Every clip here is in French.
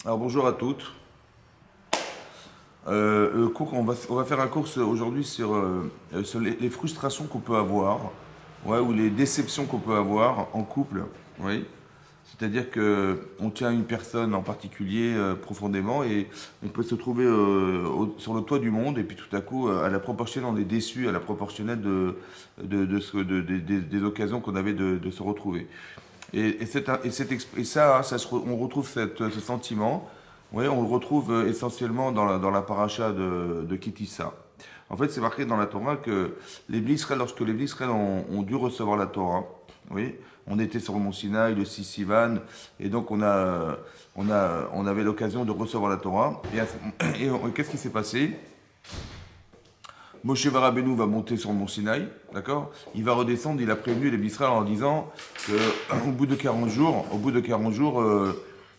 Alors bonjour à toutes. On va faire un cours aujourd'hui sur les frustrations qu'on peut avoir, ouais, ou les déceptions qu'on peut avoir en couple. Oui. C'est-à-dire que on tient une personne en particulier profondément et on peut se trouver sur le toit du monde et puis tout à coup, à la proportionnelle, on est déçu à la proportionnelle des occasions qu'on avait de se retrouver. On retrouve ce sentiment, ouais, on le retrouve essentiellement dans la paracha de Kitissa. En fait, c'est marqué dans la Torah que lorsque les Israël ont dû recevoir la Torah, oui, on était sur le mont Sinaï, le 6 Sivan, et donc on avait l'occasion de recevoir la Torah. Qu'est-ce qui s'est passé? Moshe Rabbeinu va monter sur le mont Sinaï, d'accord? Il va redescendre, il a prévenu les Israël en disant qu'au bout de 40 jours,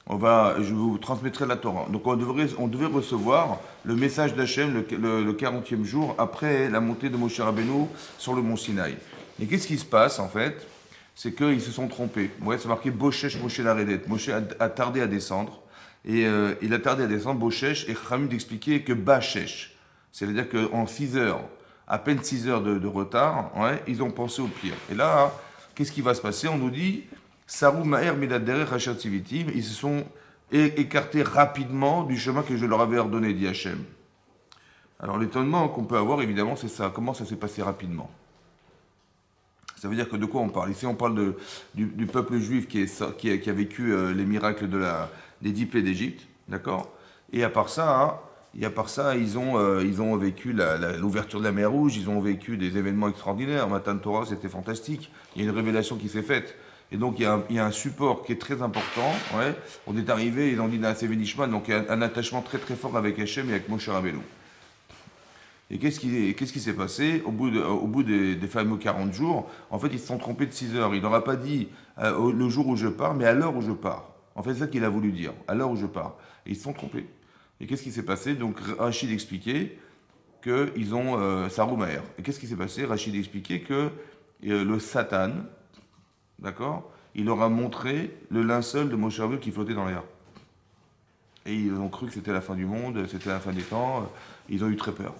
je vous transmettrai la Torah. Donc on devait recevoir le message d'Hachem le 40e jour après la montée de Moshe Rabbeinu sur le mont Sinaï. Et qu'est-ce qui se passe en fait? C'est qu'ils se sont trompés. Ouais, c'est marqué Boshesh Moshe Laredet. Moshe a tardé à descendre. Et il a tardé à descendre, Boshesh, et Khamim d'expliquer que Bachesh. C'est-à-dire qu'en 6 heures, à peine 6 heures de retard, ouais, ils ont pensé au pire. Et là, qu'est-ce qui va se passer? On nous dit Sarou Maher Miladere Rachat Sivitim, ils se sont écartés rapidement du chemin que je leur avais ordonné, dit Hachem. Alors l'étonnement qu'on peut avoir, évidemment, c'est ça. Comment ça s'est passé rapidement? Ça veut dire que de quoi on parle? Ici, on parle du peuple juif qui a vécu les miracles des 10 plaies d'Égypte, d'accord? Et à part ça, hein, ils ont vécu l'ouverture de la mer Rouge, ils ont vécu des événements extraordinaires. Matan Torah, c'était fantastique. Il y a une révélation qui s'est faite. Et donc, il y a un support qui est très important. Ouais. On est arrivé, ils ont dit Naaseh Venishman, donc il y a un attachement très très fort avec Hachem et avec Moshe Rabbeinu. Et qu'est-ce qui s'est passé au bout des fameux 40 jours? En fait, ils se sont trompés de 6 heures. Il n'aura pas dit le jour où je pars, mais à l'heure où je pars. En fait, c'est ça qu'il a voulu dire, à l'heure où je pars. Et ils se sont trompés. Et qu'est-ce qui s'est passé? Donc, Rachid expliquait qu'ils ont Saroumaer. Et qu'est-ce qui s'est passé? Rachid expliquait que le Satan, d'accord, il leur a montré le linceul de Moshe Rabbeinu qui flottait dans l'air. Et ils ont cru que c'était la fin du monde, c'était la fin des temps. Ils ont eu très peur.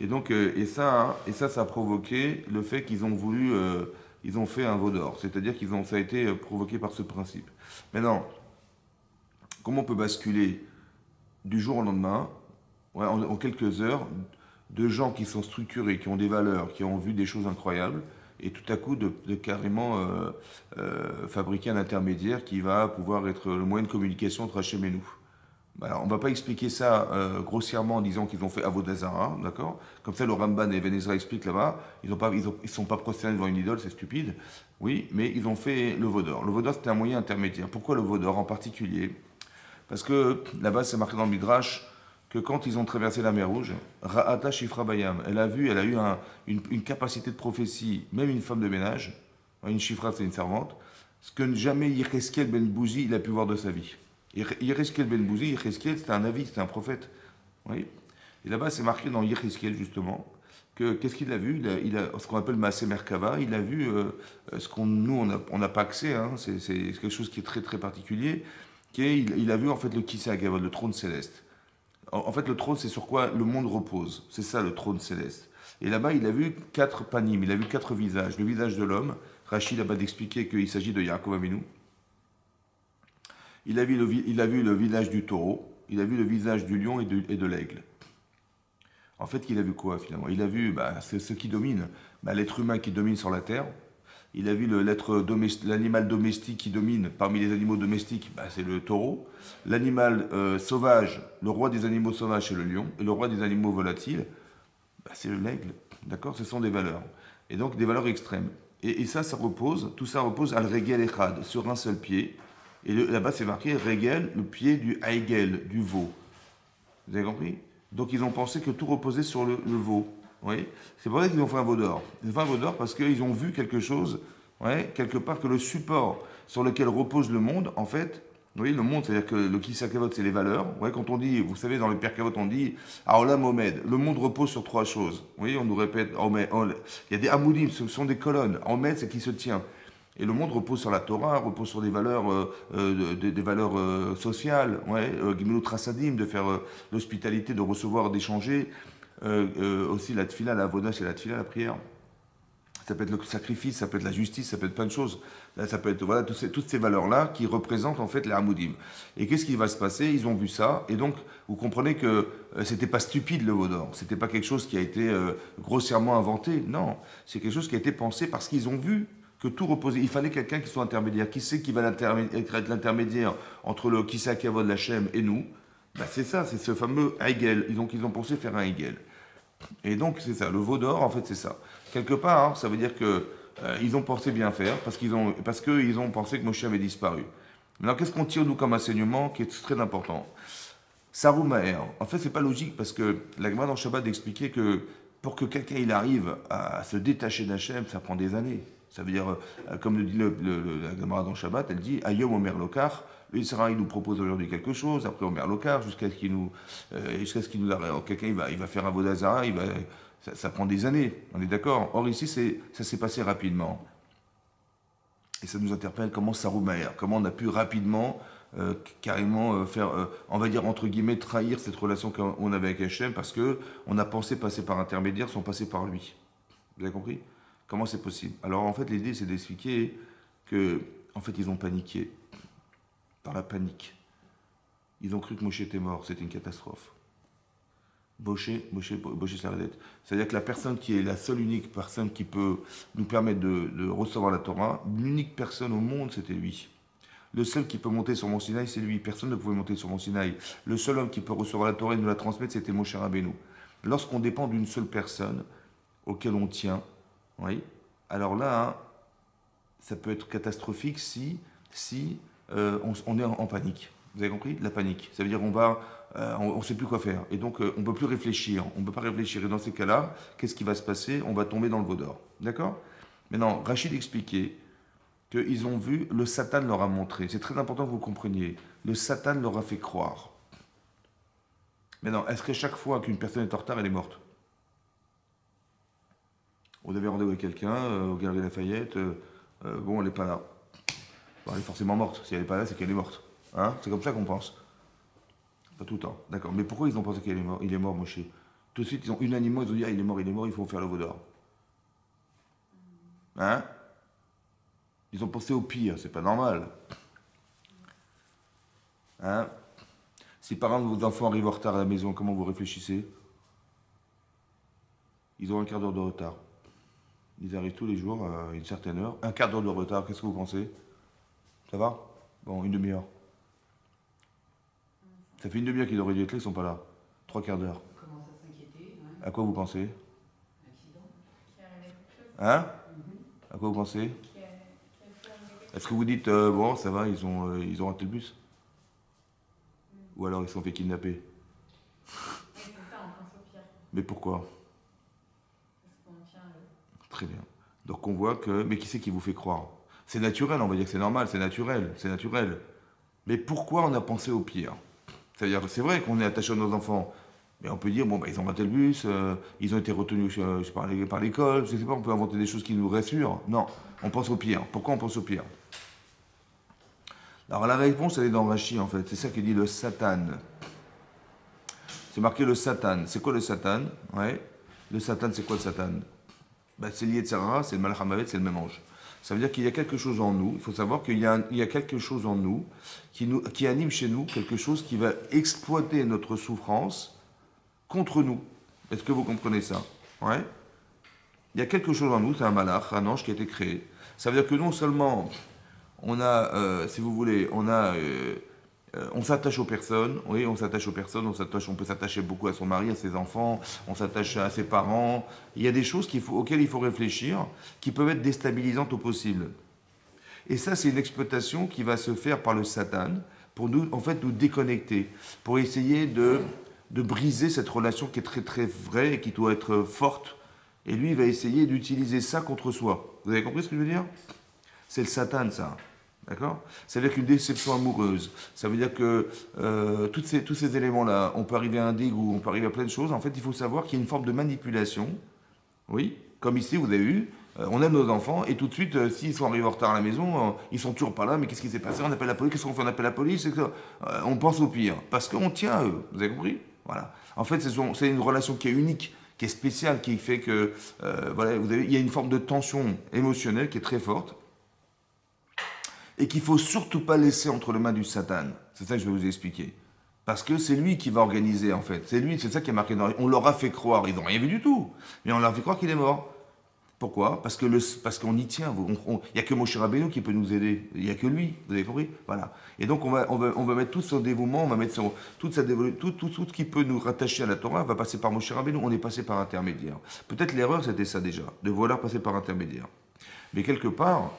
Et donc, ça a provoqué le fait qu'ils ont ils ont fait un veau d'or. C'est-à-dire ça a été provoqué par ce principe. Maintenant, comment on peut basculer du jour au lendemain, ouais, en quelques heures, de gens qui sont structurés, qui ont des valeurs, qui ont vu des choses incroyables, et tout à coup de carrément fabriquer un intermédiaire qui va pouvoir être le moyen de communication entre Hachem et nous. Alors, on ne va pas expliquer ça grossièrement en disant qu'ils ont fait Avodazara, d'accord? Comme ça, le Ramban et Venezra expliquent là-bas, ils sont pas prosternés devant une idole, c'est stupide. Oui, mais ils ont fait le Vaudor. Le Vaudor, c'était un moyen intermédiaire. Pourquoi le Vaudor en particulier? Parce que là-bas, c'est marqué dans le Midrash que quand ils ont traversé la mer Rouge, Ra'ata Shifra Bayam, elle a eu une capacité de prophétie, même une femme de ménage, une Shifra, c'est une servante, ce que jamais Yecheskel ben Bouzi il a pu voir de sa vie. Yecheskel ben Bouzi, Yecheskel, c'était un avis, c'était un prophète. Oui. Et là-bas, c'est marqué dans Yecheskel, justement, que qu'est-ce qu'il a vu? Ce qu'on appelle Maaseh Merkava, il a vu ce qu'on nous, on n'a pas accès, hein, c'est quelque chose qui est très très particulier, il a vu en fait le Kisei Agavod, le trône céleste. En fait, le trône, c'est sur quoi le monde repose. C'est ça le trône céleste. Et là-bas, il a vu 4 panim, il a vu 4 visages. Le visage de l'homme, Rachid là-bas d'expliquer qu'il s'agit de Yaakov Avinu. Il a vu le visage du taureau, il a vu le visage du lion et de l'aigle. En fait, il a vu quoi finalement? Il a vu c'est ce qui domine, l'être humain qui domine sur la terre. Il a vu l'animal domestique qui domine parmi les animaux domestiques, c'est le taureau. L'animal sauvage, le roi des animaux sauvages, c'est le lion. Et le roi des animaux volatiles, c'est l'aigle. D'accord? Ce sont des valeurs. Et donc des valeurs extrêmes. Et tout ça repose al regel echad, sur un seul pied. Et là-bas, c'est marqué regel, le pied du haigel, du veau. Vous avez compris? Donc ils ont pensé que tout reposait sur le veau. Oui. C'est pour ça qu'ils ont fait un veau d'or. Ils ont fait un veau d'or parce qu'ils ont vu quelque chose, ouais, quelque part, que le support sur lequel repose le monde, en fait, oui, le monde, c'est-à-dire que le Kisakavot, c'est les valeurs. Ouais, quand on dit, vous savez, dans les Père Kavot, on dit Aolam Omed, le monde repose sur 3 choses. Oui, on nous répète, il y a des Amoudim, ce sont des colonnes. Omed, c'est qui se tient. Et le monde repose sur la Torah, repose sur des valeurs, des valeurs sociales, ouais, Gimilut Rasadim, de faire l'hospitalité, de recevoir, d'échanger. Aussi la tfila, la avoda, c'est la tfila, la prière. Ça peut être le sacrifice, ça peut être la justice, ça peut être plein de choses. Là, ça peut être voilà, toutes ces valeurs-là qui représentent en fait les Hamoudim. Et qu'est-ce qui va se passer? Ils ont vu ça, et donc vous comprenez que c'était pas stupide le veau d'or, c'était pas quelque chose qui a été grossièrement inventé, non, c'est quelque chose qui a été pensé parce qu'ils ont vu que tout reposait. Il fallait quelqu'un qui soit intermédiaire. Qui c'est qui va être l'intermédiaire entre le Kissak Yavod Lachem et nous? Ben, c'est ça, c'est ce fameux Hegel. Ils ont pensé faire un Hegel. Et donc, c'est ça, le veau d'or, en fait, c'est ça. Quelque part, hein, ça veut dire que ils ont pensé bien faire, parce qu'ils ont pensé que Moshe avait disparu. Maintenant, qu'est-ce qu'on tire, nous, comme enseignement, qui est très important? Saroumaer. En fait, c'est pas logique, parce que la Gemara dans Shabbat expliquait que pour que quelqu'un il arrive à se détacher d'Hachem, ça prend des années. Ça veut dire, comme le dit la Gemara dans Shabbat, elle dit Ayom Omer Lokar. Le Israël nous propose aujourd'hui quelque chose, après Omer Lokar, jusqu'à ce qu'il nous arrête. Quelqu'un il va faire un Vodazara, ça prend des années, on est d'accord. Or ici, ça s'est passé rapidement. Et ça nous interpelle comment Saroumaer, comment on a pu rapidement, carrément faire, on va dire entre guillemets, trahir cette relation qu'on avait avec Hachem parce que on a pensé passer par intermédiaire sans passer par lui. Vous avez compris? Comment c'est possible? Alors en fait, l'idée c'est d'expliquer que, en fait, ils ont paniqué. Par la panique. Ils ont cru que Moshe était mort, c'était une catastrophe. Moshe s'arrête. C'est-à-dire que la personne qui est la seule unique personne qui peut nous permettre de recevoir la Torah, l'unique personne au monde, c'était lui. Le seul qui peut monter sur Mont Sinaï, c'est lui. Personne ne pouvait monter sur Mont Sinaï. Le seul homme qui peut recevoir la Torah et nous la transmettre, c'était Moshe Rabbeinu. Lorsqu'on dépend d'une seule personne auquel on tient, oui, alors là, hein, ça peut être catastrophique si on est en panique. Vous avez compris? La panique. Ça veut dire on ne sait plus quoi faire. Et donc on ne peut plus réfléchir. On ne peut pas réfléchir. Et dans ces cas-là, qu'est-ce qui va se passer? On va tomber dans le veau d'or. D'accord? Maintenant, Rachid expliquait qu'ils ont vu, le Satan leur a montré. C'est très important que vous compreniez. Le Satan leur a fait croire. Maintenant, est-ce qu'à chaque fois qu'une personne est en retard, elle est morte? Vous avez rendez-vous avec quelqu'un, au Galerie Lafayette, bon, elle n'est pas là. Bon, elle est forcément morte. Si elle n'est pas là, c'est qu'elle est morte. Hein? C'est comme ça qu'on pense. Pas tout le temps. D'accord. Mais pourquoi ils ont pensé qu'il est mort? Il est mort, Moshe. Tout de suite, ils ont unanimement, ils ont dit, ah, il est mort, il faut faire le veau d'or. Hein? Ils ont pensé au pire, c'est pas normal. Hein? Si par exemple vos enfants arrivent en retard à la maison, comment vous réfléchissez? Ils ont un quart d'heure de retard. Ils arrivent tous les jours à une certaine heure. Un quart d'heure de retard, qu'est-ce que vous pensez? Ça va? Bon, une demi-heure. Ça fait une demi-heure qu'ils auraient dû être là, ils sont pas là. Trois quarts d'heure. On commence à s'inquiéter. Ouais. À quoi vous pensez? Accident. Qui arrivait quelque chose. Hein? À quoi vous pensez? Qui a fait arriver quelque Est-ce que vous dites, bon, ça va, ils ont raté le bus? Ou alors ils se sont fait kidnapper? chose. Oui, c'est ça, on pense au pire. Mais pourquoi? Parce qu'on tient le. Très bien. Donc on voit que... Mais qui c'est qui vous fait croire? C'est naturel, on va dire que c'est normal, c'est naturel, c'est naturel. Mais pourquoi on a pensé au pire? C'est-à-dire, c'est vrai qu'on est attaché à nos enfants, mais on peut dire, bon, bah, ils ont raté le bus, ils ont été retenus par l'école, je ne sais pas, on peut inventer des choses qui nous rassurent. Non, on pense au pire. Pourquoi on pense au pire? Alors la réponse, elle est dans Rashi, en fait. C'est ça qui dit le Satan. C'est marqué le Satan. C'est quoi le Satan? Ouais. Le Satan, c'est quoi le Satan? Ben, c'est lié de Sarah, c'est le Malach HaMavet, c'est le même ange. Ça veut dire qu'il y a quelque chose en nous, il faut savoir qu'il y a quelque chose en nous qui anime chez nous quelque chose qui va exploiter notre souffrance contre nous. Est-ce que vous comprenez ça? Ouais. Il y a quelque chose en nous, c'est un malach, un ange qui a été créé. Ça veut dire que non seulement on a, si vous voulez, on s'attache aux personnes, oui, on s'attache aux personnes, on peut s'attacher beaucoup à son mari, à ses enfants, on s'attache à ses parents. Il y a des choses auxquelles il faut réfléchir, qui peuvent être déstabilisantes au possible. Et ça, c'est une exploitation qui va se faire par le Satan pour nous, en fait, nous déconnecter, pour essayer de briser cette relation qui est très très vraie et qui doit être forte. Et lui, il va essayer d'utiliser ça contre soi. Vous avez compris ce que je veux dire? C'est le Satan, ça. D'accord? Ça veut dire qu'une déception amoureuse, ça veut dire que tous ces éléments-là, on peut arriver à un dégoût, on peut arriver à plein de choses. En fait, il faut savoir qu'il y a une forme de manipulation. Oui, comme ici, vous avez eu, On aime nos enfants et tout de suite, s'ils sont arrivés en retard à la maison, ils sont toujours pas là, mais qu'est-ce qui s'est passé? On appelle la police, qu'est-ce qu'on fait? On appelle la police, on pense au pire, parce qu'on tient à eux, vous avez compris? Voilà. En fait, c'est une relation qui est unique, qui est spéciale, qui fait que, voilà, il y a une forme de tension émotionnelle qui est très forte, et qu'il ne faut surtout pas laisser entre les mains du Satan. C'est ça que je vais vous expliquer. Parce que c'est lui qui va organiser, en fait. C'est lui, c'est ça qui est marqué dans... On leur a fait croire, ils n'ont rien vu du tout, mais on leur a fait croire qu'il est mort. Pourquoi? Parce qu'on y tient. Il n'y a que Moshe Rabbeinu qui peut nous aider. Il n'y a que lui. Vous avez compris? Voilà. Et donc on va mettre tout son dévouement, on va mettre tout ce qui peut nous rattacher à la Torah va passer par Moshe Rabbeinu. On est passé par intermédiaire. Peut-être l'erreur c'était ça déjà, de vouloir passer par intermédiaire. Mais quelque part,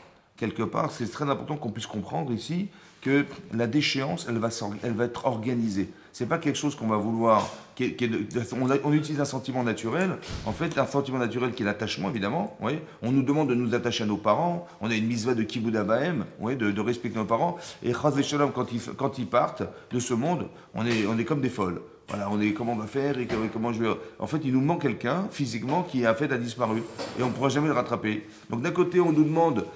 c'est très important qu'on puisse comprendre ici que la déchéance, elle va être organisée. C'est pas quelque chose qu'on va vouloir. On utilise un sentiment naturel. En fait, un sentiment naturel qui est l'attachement, évidemment. Oui. On nous demande de nous attacher à nos parents. On a une mitzvah de kibbud avaim, oui, de respecter nos parents. Et chas v'shalom, quand ils partent de ce monde, on est comme des folles. Voilà, comment on va faire et comment je vais. En fait, il nous manque quelqu'un physiquement qui a disparu et on ne pourra jamais le rattraper. Donc d'un côté, on nous demande,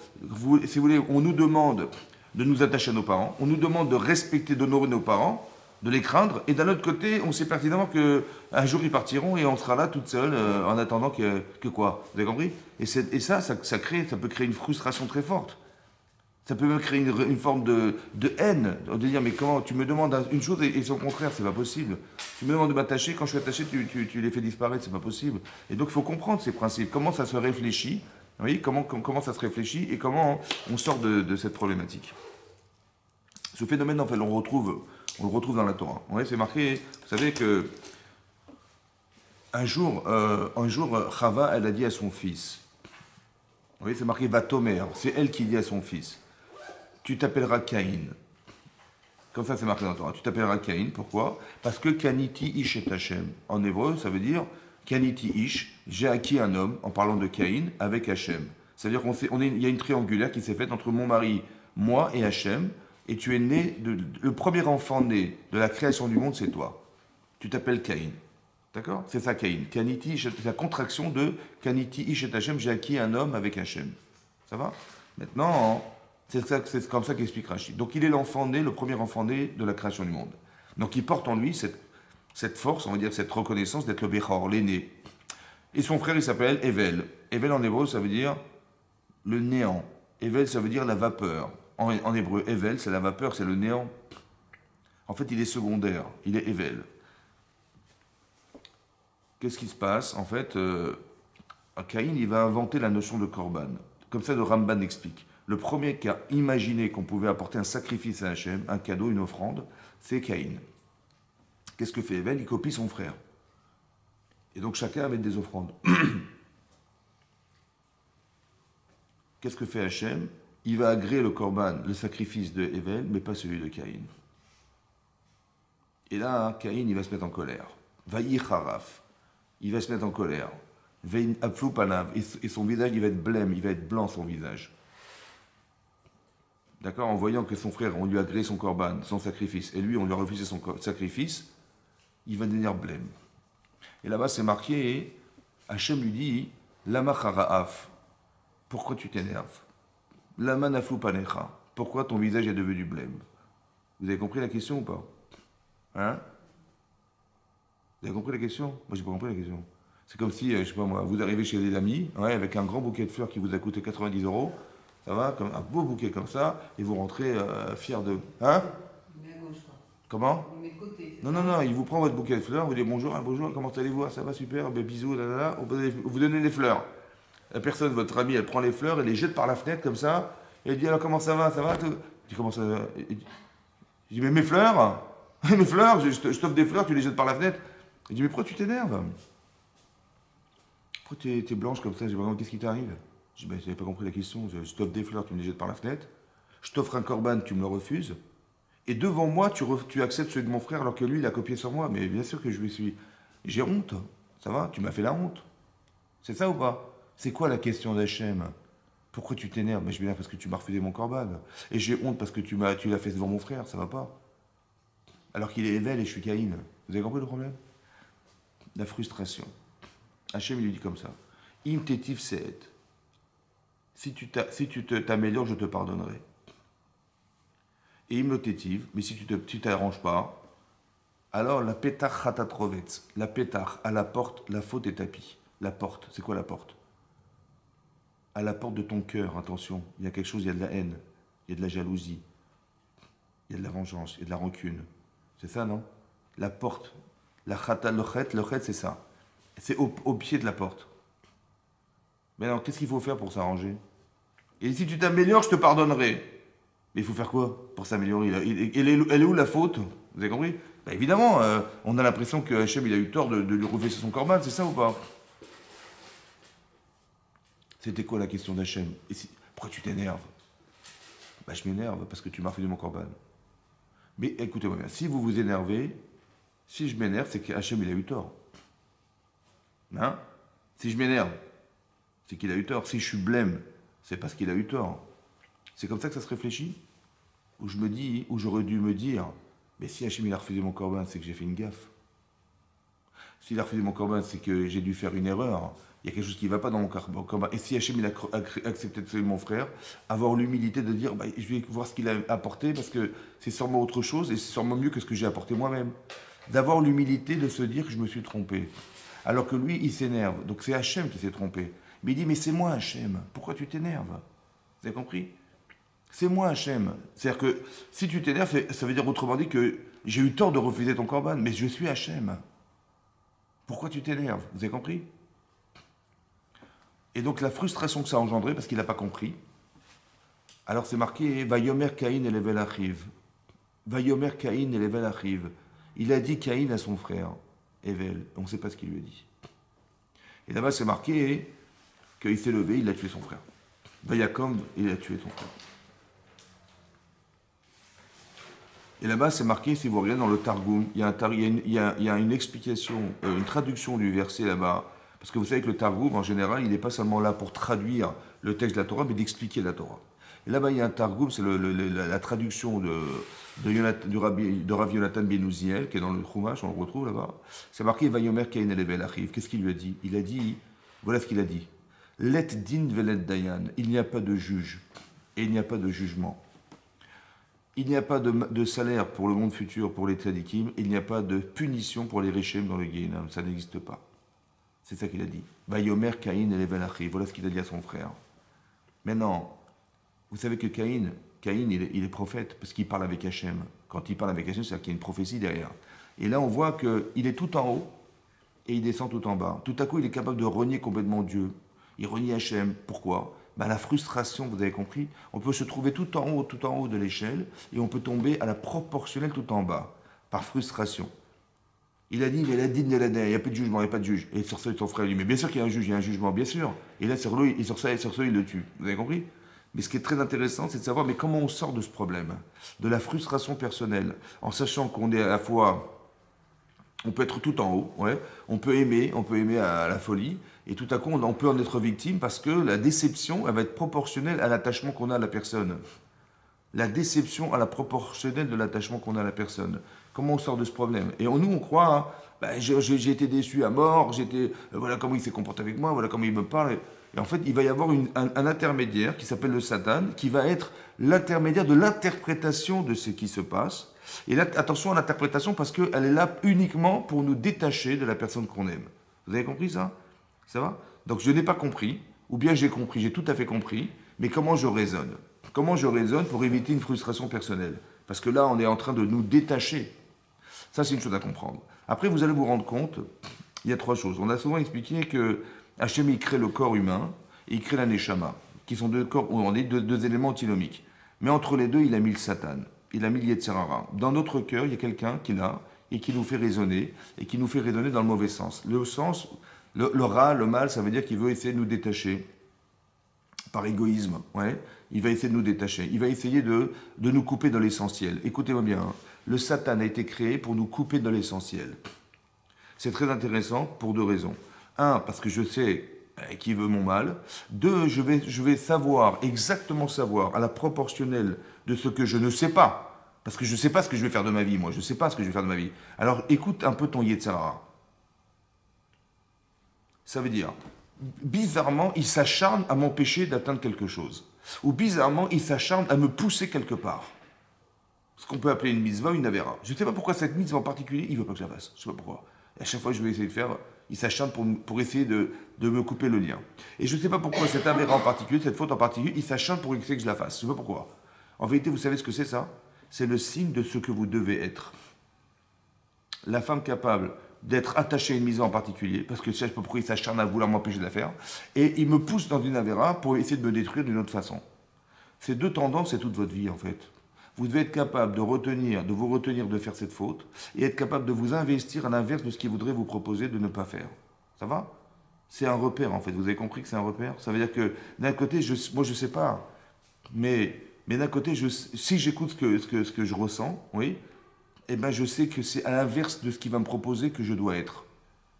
si vous voulez, on nous demande de nous attacher à nos parents, on nous demande de respecter, d'honorer nos parents, de les craindre, et d'un autre côté, on sait pertinemment qu'un jour ils partiront et on sera là toute seule en attendant que quoi? Vous avez compris? Et ça peut créer une frustration très forte. Ça peut même créer une forme de haine, de dire mais comment tu me demandes une chose et son contraire, c'est pas possible. Tu me demandes de m'attacher, quand je suis attaché, tu les fais disparaître, c'est pas possible. Et donc il faut comprendre ces principes, comment ça se réfléchit, vous voyez, comment ça se réfléchit et comment on sort de cette problématique. Ce phénomène, en fait, on le retrouve dans la Torah. Ouais, c'est marqué, vous savez que un jour, Chava, elle a dit à son fils, vous voyez, c'est marqué Vatomer, c'est elle qui dit à son fils, tu t'appelleras Caïn. Comme ça, c'est marqué dans la Torah. Tu t'appelleras Caïn. Pourquoi? Parce que Kaniti Ish et Hachem. En hébreu, ça veut dire Kaniti Ish, j'ai acquis un homme, en parlant de Caïn, avec Hachem. C'est-à-dire qu'il y a une triangulaire qui s'est faite entre mon mari, moi et Hachem, et tu es né, le premier enfant né de la création du monde, c'est toi. Tu t'appelles Caïn. D'accord? C'est ça, Caïn. Kaniti, c'est la contraction de Kaniti Ish et Hachem, j'ai acquis un homme avec Hachem. Ça va? Maintenant, c'est comme ça qu'explique Rachid. Donc il est l'enfant né, le premier enfant né de la création du monde. Donc il porte en lui cette force, on va dire, cette reconnaissance d'être le Bechor, l'aîné. Et son frère, il s'appelle Evel. Evel en hébreu, ça veut dire le néant. Evel, ça veut dire la vapeur. En hébreu, Evel, c'est la vapeur, c'est le néant. En fait, il est secondaire, il est Evel. Qu'est-ce qui se passe? En fait, Caïn, il va inventer la notion de Korban. Comme ça, le Ramban explique. Le premier qui a imaginé qu'on pouvait apporter un sacrifice à Hachem, un cadeau, une offrande, c'est Caïn. Qu'est-ce que fait Evel? Il copie son frère. Et donc chacun met des offrandes. Qu'est-ce que fait Hachem? Il va agréer le korban, le sacrifice de Evel, mais pas celui de Caïn. Et là, Caïn, il va se mettre en colère. Vaï haraf. Il va se mettre en colère. Vein apflou panav. Et son visage, il va être blême, il va être blanc, son visage. D'accord? En voyant que son frère, on lui a agréé son korban, son sacrifice, et lui, on lui a refusé son sacrifice, il va devenir blême. Et là-bas, c'est marqué, Hachem lui dit, Lama chara'af, pourquoi tu t'énerves? Lama naflou panecha, pourquoi ton visage est devenu blême? Vous avez compris la question ou pas? Hein? Vous avez compris la question? Moi, j'ai pas compris la question. C'est comme si, je sais pas moi, vous arrivez chez des amis, ouais, avec un grand bouquet de fleurs qui vous a coûté 90 €, ça va, comme un beau bouquet comme ça, et vous rentrez fier de... Hein? On met à gauche, quoi. Comment? On met de côté. Non, il vous prend votre bouquet de fleurs, vous dites bonjour, bonjour, comment allez-vous? Ah, ça va super, ben, bisous, là, là, là, vous donnez des fleurs. La personne, votre amie, elle prend les fleurs, elle les jette par la fenêtre comme ça, et elle dit alors comment ça va? Ça va? Je dis comment ça va? Je dis mais mes fleurs? Mes fleurs, je t'offre des fleurs, tu les jettes par la fenêtre. Il dit mais pourquoi tu t'énerves? Pourquoi t'es blanche comme ça? Je dis vraiment qu'est-ce qui t'arrive? Je dis ben j'avais pas compris la question, je t'offre des fleurs, tu me les jettes par la fenêtre. Je t'offre un korban, tu me le refuses. Et devant moi, tu acceptes celui de mon frère alors que lui, il a copié sur moi. Mais bien sûr que je lui suis. J'ai honte. Ça va? Tu m'as fait la honte. C'est ça ou pas? C'est quoi la question d'Hachem? Pourquoi tu t'énerves? Mais je viens parce que tu m'as refusé mon korban. Et j'ai honte parce que tu l'as fait devant mon frère. Ça va pas? Alors qu'il est Evel et je suis Caïn. Vous avez compris le problème? La frustration. Hachem, il lui dit comme ça. Im tetiv seet. si tu t'améliores, je te pardonnerai. Et il me tétive, mais si tu t'arranges pas, alors la pétach chatatrovetz, la pétach, à la porte, la faute est tapis. La porte, c'est quoi la porte? À la porte de ton cœur, attention, il y a quelque chose, il y a de la haine, il y a de la jalousie, il y a de la vengeance, il y a de la rancune. C'est ça, non? La porte, la chata, le chet, c'est ça. C'est au pied de la porte. Mais alors, qu'est-ce qu'il faut faire pour s'arranger? Et si tu t'améliores, je te pardonnerai. Mais il faut faire quoi pour s'améliorer? Elle est où la faute? Vous avez compris? Bah, évidemment, on a l'impression que Hachem il a eu tort de lui refaire son corban, c'est ça ou pas? C'était quoi la question d'Hachem? Pourquoi tu t'énerves? Bah, je m'énerve parce que tu m'as refusé mon corban. Mais écoutez-moi bien, si vous vous énervez, si je m'énerve, c'est que Hachem il a eu tort. Hein? Si je m'énerve, c'est qu'il a eu tort. Si je suis blême, c'est parce qu'il a eu tort. C'est comme ça que ça se réfléchit? Où je me dis, où j'aurais dû me dire, mais si Hachem il a refusé mon corban, c'est que j'ai fait une gaffe. S'il a refusé mon corban, c'est que j'ai dû faire une erreur. Il y a quelque chose qui ne va pas dans mon corban. Et si Hachem il a accepté de sauver mon frère, avoir l'humilité de dire, bah, je vais voir ce qu'il a apporté, parce que c'est sûrement autre chose, et c'est sûrement mieux que ce que j'ai apporté moi-même. D'avoir l'humilité de se dire que je me suis trompé. Alors que lui, il s'énerve. Donc c'est Hachem qui s'est trompé. Mais il dit, mais c'est moi Hachem, pourquoi tu t'énerves? Vous avez compris? C'est moi Hachem. C'est-à-dire que si tu t'énerves, ça veut dire autrement dit que j'ai eu tort de refuser ton corban, mais je suis Hachem. Pourquoi tu t'énerves? Vous avez compris? Et donc la frustration que ça a engendré, parce qu'il n'a pas compris, alors c'est marqué Vayomer Caïn et Level Achiv. Vayomer Caïn et Level Achiv. Il a dit Caïn à son frère, Evel. On ne sait pas ce qu'il lui a dit. Et là-bas c'est marqué qu'il s'est levé, il a tué son frère. Vayakom, il a tué son frère. Et là-bas, c'est marqué, si vous regardez dans le Targum, il y a une explication, une traduction du verset là-bas. Parce que vous savez que le Targum, en général, il n'est pas seulement là pour traduire le texte de la Torah, mais d'expliquer la Torah. Et là-bas, il y a un Targum, c'est la traduction de Rav Yonatan Ben Uziel, qui est dans le Chumash, on le retrouve là-bas. C'est marqué Vayomer Kain Elevel Achiv. Qu'est-ce qu'il lui a dit? Il a dit, voilà ce qu'il a dit. Let din velet dayan. Il n'y a pas de juge et il n'y a pas de jugement. Il n'y a pas de salaire pour le monde futur, pour les tzadikim. Il n'y a pas de punition pour les réchem dans le Gehinam. Ça n'existe pas. C'est ça qu'il a dit. Vayomer Caïn et Level Achiv. Voilà ce qu'il a dit à son frère. Maintenant, vous savez que Caïn, il est prophète, parce qu'il parle avec Hachem. Quand il parle avec Hachem, c'est-à-dire qu'il y a une prophétie derrière. Et là, on voit qu'il est tout en haut et il descend tout en bas. Tout à coup, il est capable de renier complètement Dieu. Il renie Hachem. Pourquoi? La frustration, vous avez compris, on peut se trouver tout en haut de l'échelle, et on peut tomber à la proportionnelle tout en bas, par frustration. Il a dit, mais la dîne de l'année, il n'y a plus de jugement, il n'y a pas de juge. Et sur ça, son frère lui dit, mais bien sûr qu'il y a un juge, il y a un jugement, bien sûr. Et là, sur lui, et sur ça, il le tue. Vous avez compris? Mais ce qui est très intéressant, c'est de savoir, mais comment on sort de ce problème, de la frustration personnelle, en sachant qu'on est à la fois, on peut être tout en haut, ouais, on peut aimer à la folie, et tout à coup, on peut en être victime parce que la déception, elle va être proportionnelle à l'attachement qu'on a à la personne. La déception à la proportionnelle de l'attachement qu'on a à la personne. Comment on sort de ce problème? Et nous, on croit, j'ai été déçu à mort, voilà comment il s'est comporté avec moi, voilà comment il me parle. Et en fait, il va y avoir un intermédiaire qui s'appelle le Satan, qui va être l'intermédiaire de l'interprétation de ce qui se passe. Et là, attention à l'interprétation parce qu'elle est là uniquement pour nous détacher de la personne qu'on aime. Vous avez compris ça? Ça va? Donc je n'ai pas compris, ou bien j'ai compris, j'ai tout à fait compris, mais comment je raisonne? Comment je raisonne pour éviter une frustration personnelle? Parce que là, on est en train de nous détacher. Ça, c'est une chose à comprendre. Après, vous allez vous rendre compte, il y a trois choses. On a souvent expliqué que Hachem, il crée le corps humain et il crée la neshama, qui sont deux corps, on est deux éléments antinomiques. Mais entre les deux, il a mis le Satan, il a mis le Yetzer Hara. Dans notre cœur, il y a quelqu'un qui l'a et qui nous fait raisonner, et qui nous fait raisonner dans le mauvais sens. Le sens, le rat, le mal, ça veut dire qu'il veut essayer de nous détacher par égoïsme. Ouais. Il va essayer de nous détacher. Il va essayer de nous couper dans l'essentiel. Écoutez-moi bien, hein. Le Satan a été créé pour nous couper dans l'essentiel. C'est très intéressant pour deux raisons. Un, parce que je sais qui veut mon mal. Deux, je vais savoir, exactement savoir, à la proportionnelle de ce que je ne sais pas. Parce que je ne sais pas ce que je vais faire de ma vie, moi. Je ne sais pas ce que je vais faire de ma vie. Alors écoute un peu ton Yetzer Hara. Ça veut dire, bizarrement, il s'acharne à m'empêcher d'atteindre quelque chose. Ou bizarrement, il s'acharne à me pousser quelque part. Ce qu'on peut appeler une mitzvah, une avéra. Je ne sais pas pourquoi cette mitzvah en particulier, il ne veut pas que je la fasse. Je ne sais pas pourquoi. Et à chaque fois que je vais essayer de faire, il s'acharne pour essayer de me couper le lien. Et je ne sais pas pourquoi cette avéra en particulier, cette faute en particulier, il s'acharne pour essayer que je la fasse. Je ne sais pas pourquoi. En vérité, vous savez ce que c'est ça? C'est le signe de ce que vous devez être. La femme capable d'être attachée à une mitzvah en particulier, parce que je ne sais pas pourquoi il s'acharne à vouloir m'empêcher de la faire, et il me pousse dans une avéra pour essayer de me détruire d'une autre façon. Ces deux tendances, c'est toute votre vie en fait. Vous devez être capable de vous retenir de faire cette faute, et être capable de vous investir à l'inverse de ce qu'il voudrait vous proposer de ne pas faire. Ça va? C'est un repère en fait. Vous avez compris que c'est un repère? Ça veut dire que d'un côté, moi je ne sais pas, mais d'un côté, si j'écoute ce que je ressens, oui, eh ben je sais que c'est à l'inverse de ce qu'il va me proposer que je dois être.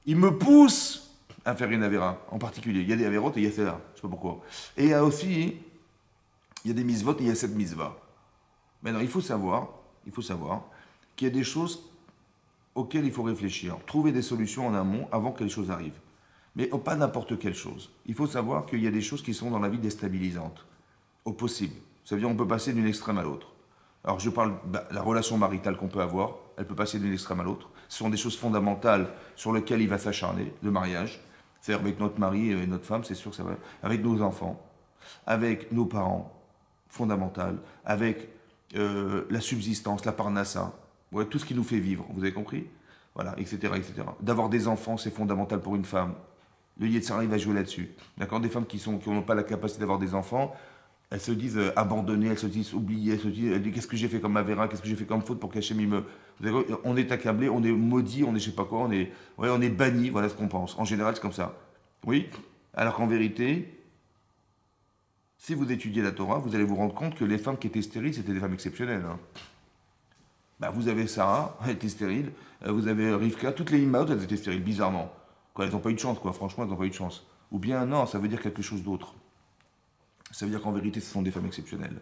Il me pousse à faire une avéra, en particulier. Il y a des avérotes et il y a celle-là, je ne sais pas pourquoi. Et il y a aussi, il y a des mitzvot et il y a cette mitzvah. Maintenant, il faut savoir qu'il y a des choses auxquelles il faut réfléchir, trouver des solutions en amont avant que les choses arrivent. Mais pas n'importe quelle chose. Il faut savoir qu'il y a des choses qui sont dans la vie déstabilisantes, au possible. Ça veut dire qu'on peut passer d'une extrême à l'autre. Alors je parle de la relation maritale qu'on peut avoir, elle peut passer d'une extrême à l'autre. Ce sont des choses fondamentales sur lesquelles il va s'acharner, le mariage. C'est-à-dire avec notre mari et notre femme, c'est sûr que ça va. Avec nos enfants, avec nos parents, fondamental, avec la subsistance, la parnassa, ouais, tout ce qui nous fait vivre, vous avez compris? Voilà, etc., etc. D'avoir des enfants, c'est fondamental pour une femme. Le Yetzirah, il va jouer là-dessus. D'accord? Des femmes qui n'ont pas la capacité d'avoir des enfants, elles se disent abandonnées, elles se disent oubliées, elles se disent qu'est-ce que j'ai fait comme avéra, qu'est-ce que j'ai fait comme faute pour qu'Hachem il me. On est accablé, on est maudit, on est je sais pas quoi, on est banni, voilà ce qu'on pense. En général, c'est comme ça. Oui? Alors qu'en vérité, si vous étudiez la Torah, vous allez vous rendre compte que les femmes qui étaient stériles, c'était des femmes exceptionnelles. Hein. Bah, vous avez Sarah, elle était stérile. Vous avez Rivka, toutes les Imaot, elles étaient stériles, bizarrement. Quoi, elles n'ont pas eu de chance, quoi. Franchement, elles n'ont pas eu de chance. Ou bien, non, ça veut dire quelque chose d'autre. Ça veut dire qu'en vérité, ce sont des femmes exceptionnelles.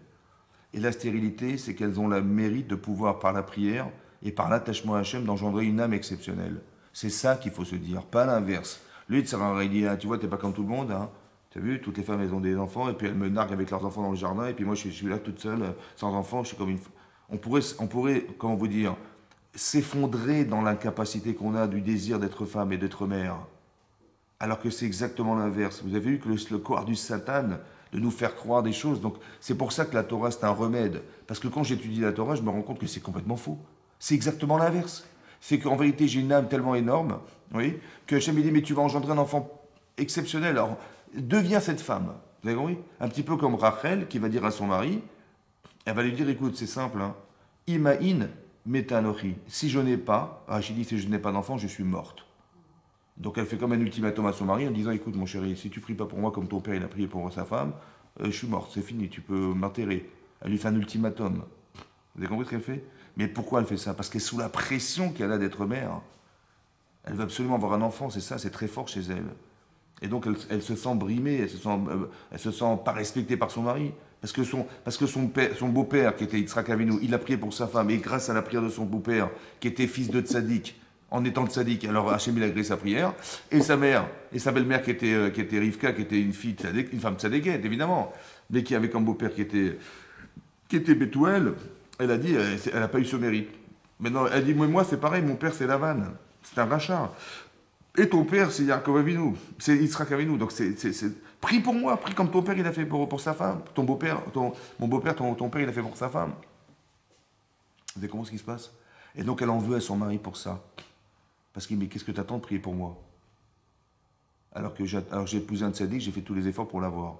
Et la stérilité, c'est qu'elles ont le mérite de pouvoir, par la prière et par l'attachement à Hachem, d'engendrer une âme exceptionnelle. C'est ça qu'il faut se dire, pas l'inverse. Lui, il dit, tu vois, t'es pas comme tout le monde, hein. Tu as vu, toutes les femmes, elles ont des enfants, et puis elles me narguent avec leurs enfants dans le jardin, et puis moi, je suis là toute seule, sans enfants, je suis comme une. On pourrait, comment vous dire, s'effondrer dans l'incapacité qu'on a du désir d'être femme et d'être mère. Alors que c'est exactement l'inverse. Vous avez vu que le corps du Satan, de nous faire croire des choses. Donc, c'est pour ça que la Torah, c'est un remède. Parce que quand j'étudie la Torah, je me rends compte que c'est complètement faux. C'est exactement l'inverse. C'est qu'en vérité, j'ai une âme tellement énorme, oui, que Hachem me dit, mais tu vas engendrer un enfant exceptionnel. Alors, deviens cette femme. Vous avez compris? Un petit peu comme Rachel, qui va dire à son mari, elle va lui dire, écoute, c'est simple, hein. Imaïn metanochi. Si je n'ai pas, Rachel dit, si je n'ai pas d'enfant, je suis morte. Donc elle fait comme un ultimatum à son mari en disant, écoute mon chéri, si tu pries pas pour moi comme ton père il a prié pour sa femme, je suis morte, c'est fini, tu peux m'enterrer. Elle lui fait un ultimatum. Vous avez compris ce qu'elle fait? Mais pourquoi elle fait ça? Parce qu'elle est sous la pression qu'elle a d'être mère. Elle veut absolument avoir un enfant, c'est ça, c'est très fort chez elle. Et donc elle se sent brimée, elle se sent pas respectée par son mari. Parce que son beau-père, qui était Yitzhak Avinu, il a prié pour sa femme, et grâce à la prière de son beau-père, qui était fils de tzaddik, en étant tzaddik, alors Hachem il a gré sa prière, et sa mère, et sa belle-mère qui était Rivka, qui était une femme tzaddiquette, évidemment, mais qui avait comme beau-père qui était Bethuel, elle a dit, elle n'a pas eu ce mérite. Maintenant, elle dit, moi c'est pareil, mon père c'est Lavan, c'est un rachat. Et ton père, c'est Yaakov Avinu, c'est Yitzhak Avinu. Donc, prie pour moi, prie comme ton père, il a fait pour sa femme. Ton beau-père, mon beau-père, ton père, il a fait pour sa femme. Vous savez comment ce qui se passe? Et donc, elle en veut à son mari pour ça. Parce qu'il dit, mais qu'est-ce que tu attends de prier pour moi? Alors que j'ai épousé un tzaddik, j'ai fait tous les efforts pour l'avoir.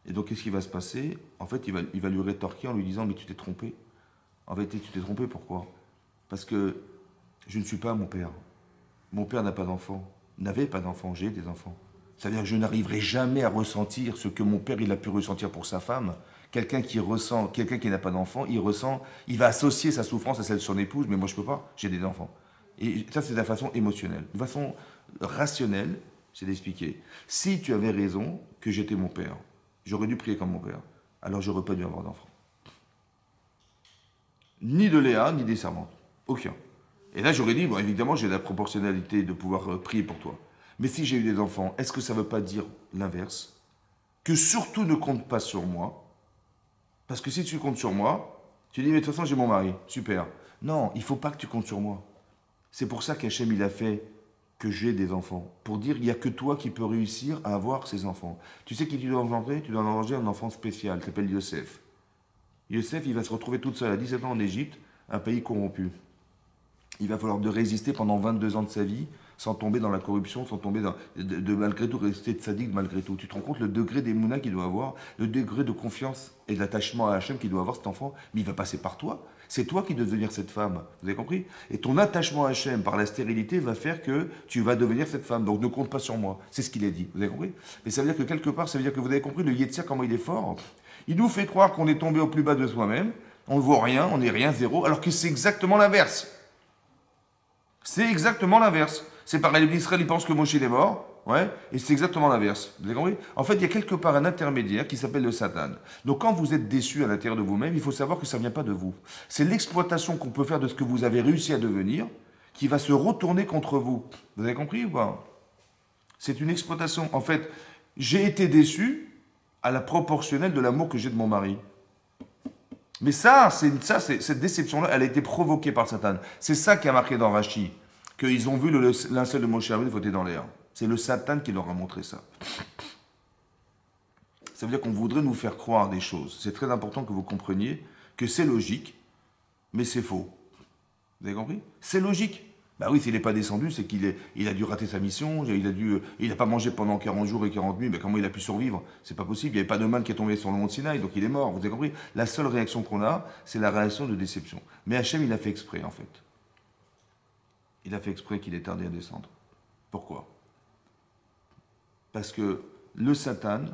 Et donc, qu'est-ce qui va se passer? En fait, il va lui rétorquer en lui disant, mais tu t'es trompé. En vérité, tu t'es trompé, pourquoi? Parce que je ne suis pas mon père. Mon père n'a pas d'enfant, n'avait pas d'enfant, j'ai des enfants. C'est-à-dire que je n'arriverai jamais à ressentir ce que mon père il a pu ressentir pour sa femme. Quelqu'un qui n'a pas d'enfant, il va associer sa souffrance à celle de son épouse, mais moi je ne peux pas, j'ai des enfants. Et ça c'est de la façon émotionnelle. De façon rationnelle, c'est d'expliquer. Si tu avais raison que j'étais mon père, j'aurais dû prier comme mon père, alors j'aurais pas dû avoir d'enfant. Ni de Léa, ni des servantes. Aucun. Et là, j'aurais dit, bon, évidemment, j'ai la proportionnalité de pouvoir prier pour toi. Mais si j'ai eu des enfants, est-ce que ça ne veut pas dire l'inverse? Que surtout ne compte pas sur moi. Parce que si tu comptes sur moi, tu dis, mais de toute façon, j'ai mon mari. Super. Non, il ne faut pas que tu comptes sur moi. C'est pour ça qu'Hachem, il a fait que j'ai des enfants. Pour dire, il n'y a que toi qui peux réussir à avoir ces enfants. Tu sais qui tu dois engendrer? Tu dois engendrer un enfant spécial, qui s'appelle Yosef. Yosef, il va se retrouver tout seul à 17 ans en Égypte, un pays corrompu. Il va falloir de résister pendant 22 ans de sa vie, sans tomber dans la corruption, sans tomber dans, malgré tout, rester sadique malgré tout. Tu te rends compte le degré d'émouna qu'il doit avoir, le degré de confiance et d'attachement à Hachem qu'il doit avoir cet enfant, mais il va passer par toi. C'est toi qui dois devenir cette femme. Vous avez compris? Et ton attachement à Hachem par la stérilité va faire que tu vas devenir cette femme. Donc ne compte pas sur moi. C'est ce qu'il a dit. Vous avez compris? Mais ça veut dire que quelque part, ça veut dire que vous avez compris le Yetzir, comment il est fort. Il nous fait croire qu'on est tombé au plus bas de soi-même, on ne vaut rien, on n'est rien, zéro, alors que c'est exactement l'inverse. C'est exactement l'inverse. C'est pareil, l'Israël, il pense que Moshe est mort, ouais, et c'est exactement l'inverse. Vous avez compris? En fait, il y a quelque part un intermédiaire qui s'appelle le Satan. Donc quand vous êtes déçu à l'intérieur de vous-même, il faut savoir que ça ne vient pas de vous. C'est l'exploitation qu'on peut faire de ce que vous avez réussi à devenir qui va se retourner contre vous. Vous avez compris ou pas? C'est une exploitation. En fait, j'ai été déçu à la proportionnelle de l'amour que j'ai de mon mari. Mais cette déception-là, elle a été provoquée par Satan. C'est ça qui a marqué dans Rashi, qu'ils ont vu le linceul de Moshe Rabbeinu voter dans l'air. C'est le Satan qui leur a montré ça. Ça veut dire qu'on voudrait nous faire croire des choses. C'est très important que vous compreniez que c'est logique, mais c'est faux. Vous avez compris? C'est logique. Bah oui, s'il n'est pas descendu, c'est il a dû rater sa mission, il n'a pas mangé pendant 40 jours et 40 nuits, mais comment il a pu survivre? C'est pas possible, il n'y avait pas de manne qui est tombé sur le mont Sinaï, donc il est mort, vous avez compris? La seule réaction qu'on a, c'est la réaction de déception. Mais Hachem, il a fait exprès, en fait. Il a fait exprès qu'il ait tardé à descendre. Pourquoi? Parce que le Satan,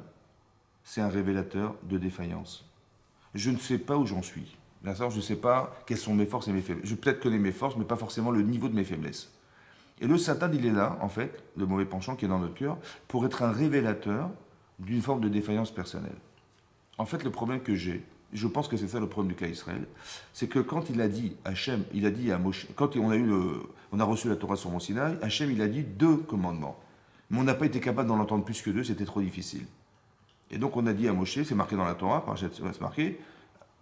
c'est un révélateur de défaillance. Je ne sais pas où j'en suis. D'accord, je ne sais pas quelles sont mes forces et mes faiblesses. Je peut-être connais mes forces, mais pas forcément le niveau de mes faiblesses. Et le Satan, il est là, en fait, le mauvais penchant qui est dans notre cœur, pour être un révélateur d'une forme de défaillance personnelle. En fait, le problème que j'ai, je pense que c'est ça le problème du cas Israël, c'est que quand il a dit Hachem, il a dit à Moshe, quand on a reçu la Torah sur Mont Sinaï, Hachem, il a dit 2 commandements. Mais on n'a pas été capable d'en entendre plus que 2, c'était trop difficile. Et donc on a dit à Moshe, c'est marqué dans la Torah, c'est marqué,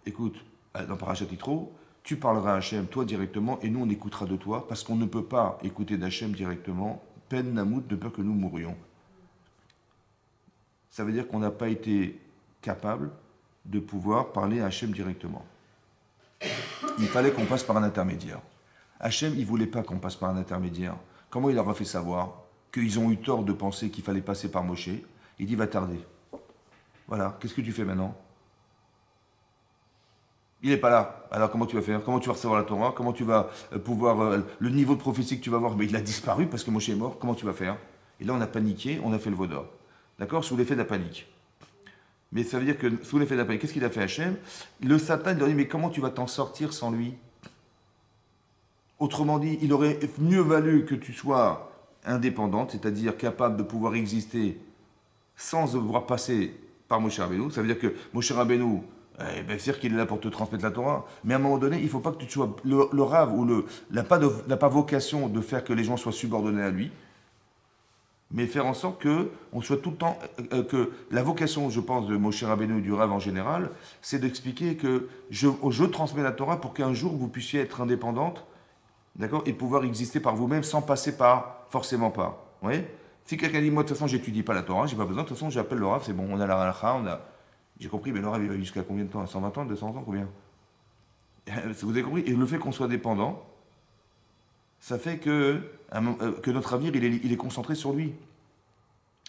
écoute, dans Parashat Yitro, tu parleras à Hachem, toi directement, et nous on écoutera de toi, parce qu'on ne peut pas écouter d'Hachem directement, peine namout, de peur que nous mourions. Ça veut dire qu'on n'a pas été capable de pouvoir parler à Hachem directement. Il fallait qu'on passe par un intermédiaire. Hachem, il ne voulait pas qu'on passe par un intermédiaire. Comment il leur a fait savoir qu'ils ont eu tort de penser qu'il fallait passer par Moshe? Il dit, va tarder. Voilà, qu'est-ce que tu fais maintenant? Il n'est pas là. Alors comment tu vas faire? Comment tu vas recevoir la Torah? Comment tu vas pouvoir... le niveau de prophétie que tu vas avoir, mais il a disparu parce que Moshe est mort. Comment tu vas faire? Et là, on a paniqué, on a fait le vaudor. D'accord? Sous l'effet de la panique. Mais ça veut dire que sous l'effet de la panique, qu'est-ce qu'il a fait Hachem? Le Satan, il leur dit, mais comment tu vas t'en sortir sans lui? Autrement dit, il aurait mieux valu que tu sois indépendante, c'est-à-dire capable de pouvoir exister sans devoir passer par Moshe Rabbeinu. Ça veut dire que Moshe Rabbeinu, c'est-à-dire qu'il est là pour te transmettre la Torah. Mais à un moment donné, il ne faut pas que tu sois le rave ou n'a pas vocation de faire que les gens soient subordonnés à lui, mais faire en sorte que on soit tout le temps, que la vocation, je pense, de Moshe Rabbeinu et du rave en général, c'est d'expliquer que je transmets la Torah pour qu'un jour vous puissiez être indépendante, d'accord, et pouvoir exister par vous-même sans passer forcément par. Vous voyez? Si quelqu'un dit, moi de toute façon, j'étudie pas la Torah, j'ai pas besoin, de toute façon, j'appelle le rave, c'est bon, on a la halakha, j'ai compris, mais le rave, il va jusqu'à combien de temps? 120 ans, 200 ans, combien? Vous avez compris? Et le fait qu'on soit dépendant, ça fait que notre avenir, il est concentré sur lui.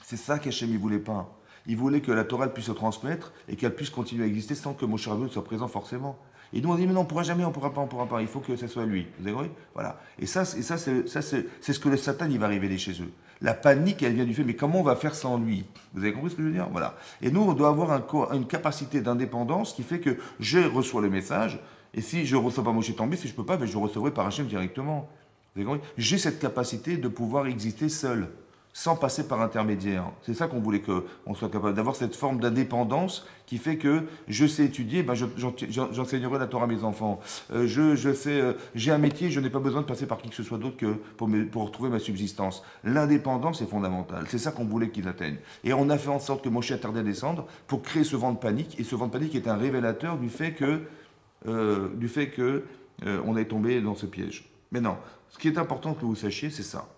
C'est ça qu'Hachem ne voulait pas. Il voulait que la Torah puisse se transmettre et qu'elle puisse continuer à exister sans que Moshe Rabbeinu soit présent forcément. Et nous, on dit, mais non, on ne pourra jamais, on ne pourra pas. Il faut que ce soit lui. Vous avez compris? Voilà. Et ça c'est ce que le Satan, il va révéler chez eux. La panique, elle vient du fait, mais comment on va faire sans lui? Vous avez compris ce que je veux dire? Voilà. Et nous, on doit avoir une capacité d'indépendance qui fait que je reçois le message, et si je ne reçois pas Moshe, tant mieux, si je ne peux pas, ben je recevrai par Hachem directement. Vous avez compris? J'ai cette capacité de pouvoir exister seul. sans passer par intermédiaire. C'est ça qu'on voulait qu'on soit capable d'avoir cette forme d'indépendance qui fait que je sais étudier, ben j'enseignerai la Torah à mes enfants. Je sais, j'ai un métier, je n'ai pas besoin de passer par qui que ce soit d'autre que pour retrouver ma subsistance. L'indépendance est fondamentale. C'est ça qu'on voulait qu'ils atteignent. Et on a fait en sorte que Moshe a tardé à descendre pour créer ce vent de panique. Et ce vent de panique est un révélateur du fait que, on est tombé dans ce piège. Mais non, ce qui est important que vous sachiez, c'est ça.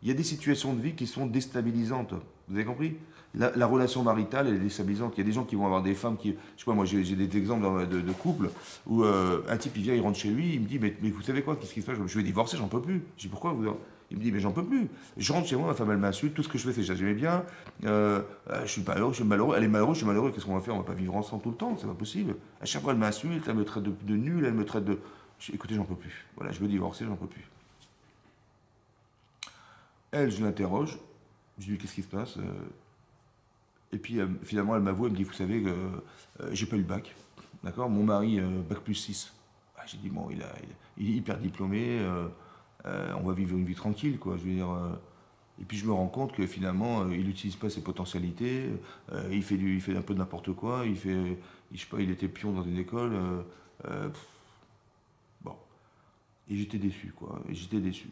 Il y a des situations de vie qui sont déstabilisantes. Vous avez compris? La relation maritale, elle est déstabilisante. Il y a des gens qui vont avoir des femmes qui... Je sais pas, moi j'ai des exemples de couples où un type il vient, il rentre chez lui, il me dit mais vous savez quoi, qu'est-ce qui se passe? Je vais divorcer, j'en peux plus. Je dis pourquoi vous... Il me dit mais j'en peux plus. Je rentre chez moi, ma femme elle m'insulte, tout ce que je fais c'est j'aimais bien, je suis pas heureux, je suis malheureux, elle est malheureuse, je suis malheureux, qu'est-ce qu'on va faire? On va pas vivre ensemble tout le temps, c'est pas possible. À chaque fois elle m'insulte, elle me traite de nul, elle me traite de... Écoutez, j'en peux plus. Voilà, je veux divorcer, j'en peux plus. Elle, je l'interroge, je lui dis qu'est-ce qui se passe et puis finalement elle m'avoue, elle me dit vous savez que j'ai pas eu le bac, d'accord, mon mari bac plus 6. Ah, j'ai dit bon il est hyper diplômé, on va vivre une vie tranquille quoi, je veux dire. Et puis je me rends compte que finalement il n'utilise pas ses potentialités, il fait un peu de n'importe quoi, je sais pas, il était pion dans une école, bon. Et j'étais déçu quoi, et j'étais déçu.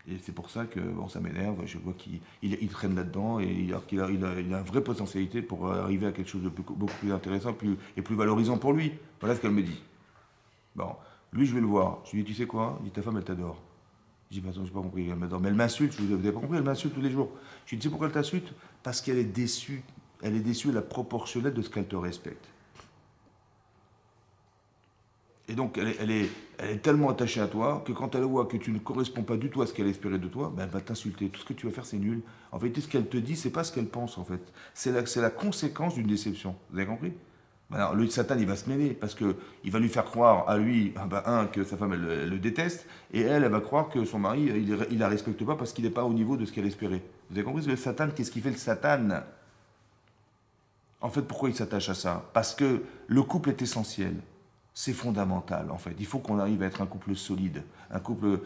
Et c'est pour ça que bon, ça m'énerve. Je vois qu'il traîne là-dedans et il a une vraie potentialité pour arriver à quelque chose de beaucoup plus intéressant et plus valorisant pour lui. Voilà ce qu'elle me dit. Bon, lui, je vais le voir. Je lui dis, tu sais quoi? Il dit, ta femme, elle t'adore. Je dis, attends, je n'ai pas compris, elle m'adore. Mais elle m'insulte. Je lui dis, vous n'avez pas compris, elle m'insulte tous les jours. Je lui dis, tu sais pourquoi elle t'insulte? Parce qu'elle est déçue. Elle est déçue à la proportionnelle de ce qu'elle te respecte. Et donc, elle est tellement attachée à toi que quand elle voit que tu ne corresponds pas du tout à ce qu'elle espérait de toi, ben elle va t'insulter. Tout ce que tu vas faire, c'est nul. En fait, tout ce qu'elle te dit, c'est pas ce qu'elle pense, en fait. C'est la conséquence d'une déception. Vous avez compris? Alors, le Satan, il va se mêler parce qu'il va lui faire croire à lui, que sa femme, elle le déteste, et elle va croire que son mari, il la respecte pas parce qu'il n'est pas au niveau de ce qu'elle espérait. Vous avez compris? Le Satan, qu'est-ce qu'il fait le Satan? En fait, pourquoi il s'attache à ça? Parce que le couple est essentiel. C'est fondamental, en fait. Il faut qu'on arrive à être un couple solide, un couple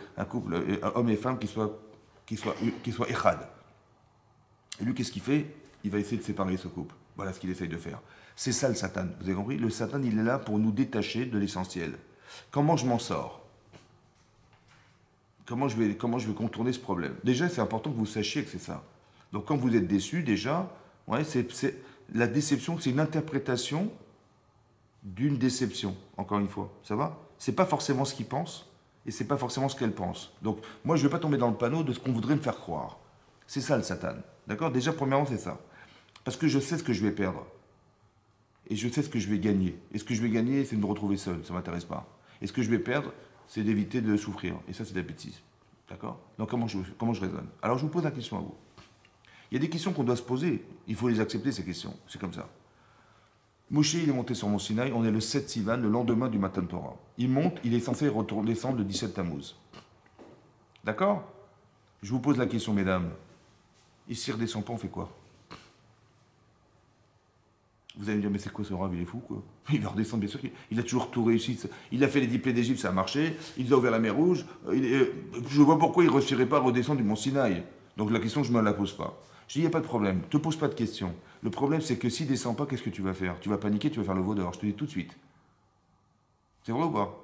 homme et femme qui soit echad. Et lui, qu'est-ce qu'il fait? Il va essayer de séparer ce couple. Voilà ce qu'il essaye de faire. C'est ça le Satan. Vous avez compris? Le Satan, il est là pour nous détacher de l'essentiel. Comment je m'en sors? Comment je vais contourner ce problème? Déjà, c'est important que vous sachiez que c'est ça. Donc, quand vous êtes déçu, déjà, ouais, la déception, c'est une interprétation d'une déception, encore une fois. Ça va? C'est pas forcément ce qu'il pense et c'est pas forcément ce qu'elle pense. Donc, moi, je ne vais pas tomber dans le panneau de ce qu'on voudrait me faire croire. C'est ça le Satan. D'accord? Déjà, premièrement, c'est ça. Parce que je sais ce que je vais perdre. Et je sais ce que je vais gagner. Et ce que je vais gagner, c'est de me retrouver seul. Ça ne m'intéresse pas. Et ce que je vais perdre, c'est d'éviter de souffrir. Et ça, c'est de la bêtise. D'accord? Donc, comment je raisonne? Alors, je vous pose la question à vous. Il y a des questions qu'on doit se poser. Il faut les accepter, ces questions. C'est comme ça. Moshe, il est monté sur Mont Sinaï, on est le 7 Sivan, le lendemain du Matan Torah. Il monte, il est censé descendre le 17 Tammuz. D'accord? Je vous pose la question, mesdames. Et s'il ne redescend pas, on fait quoi? Vous allez me dire, mais c'est quoi ce rave, il est fou, quoi? Il va redescendre, bien sûr. Il a toujours tout réussi. Il a fait les 10 plaies d'Égypte, ça a marché. Il a ouvert la mer Rouge. Je vois pourquoi il ne réussirait pas à redescendre du Mont Sinaï. Donc la question, je ne me la pose pas. Je dis, il n'y a pas de problème. Ne te pose pas de questions. Le problème, c'est que s'il ne descend pas, qu'est-ce que tu vas faire? Tu vas paniquer, tu vas faire le vaudeur. Je te dis tout de suite. C'est vrai ou pas?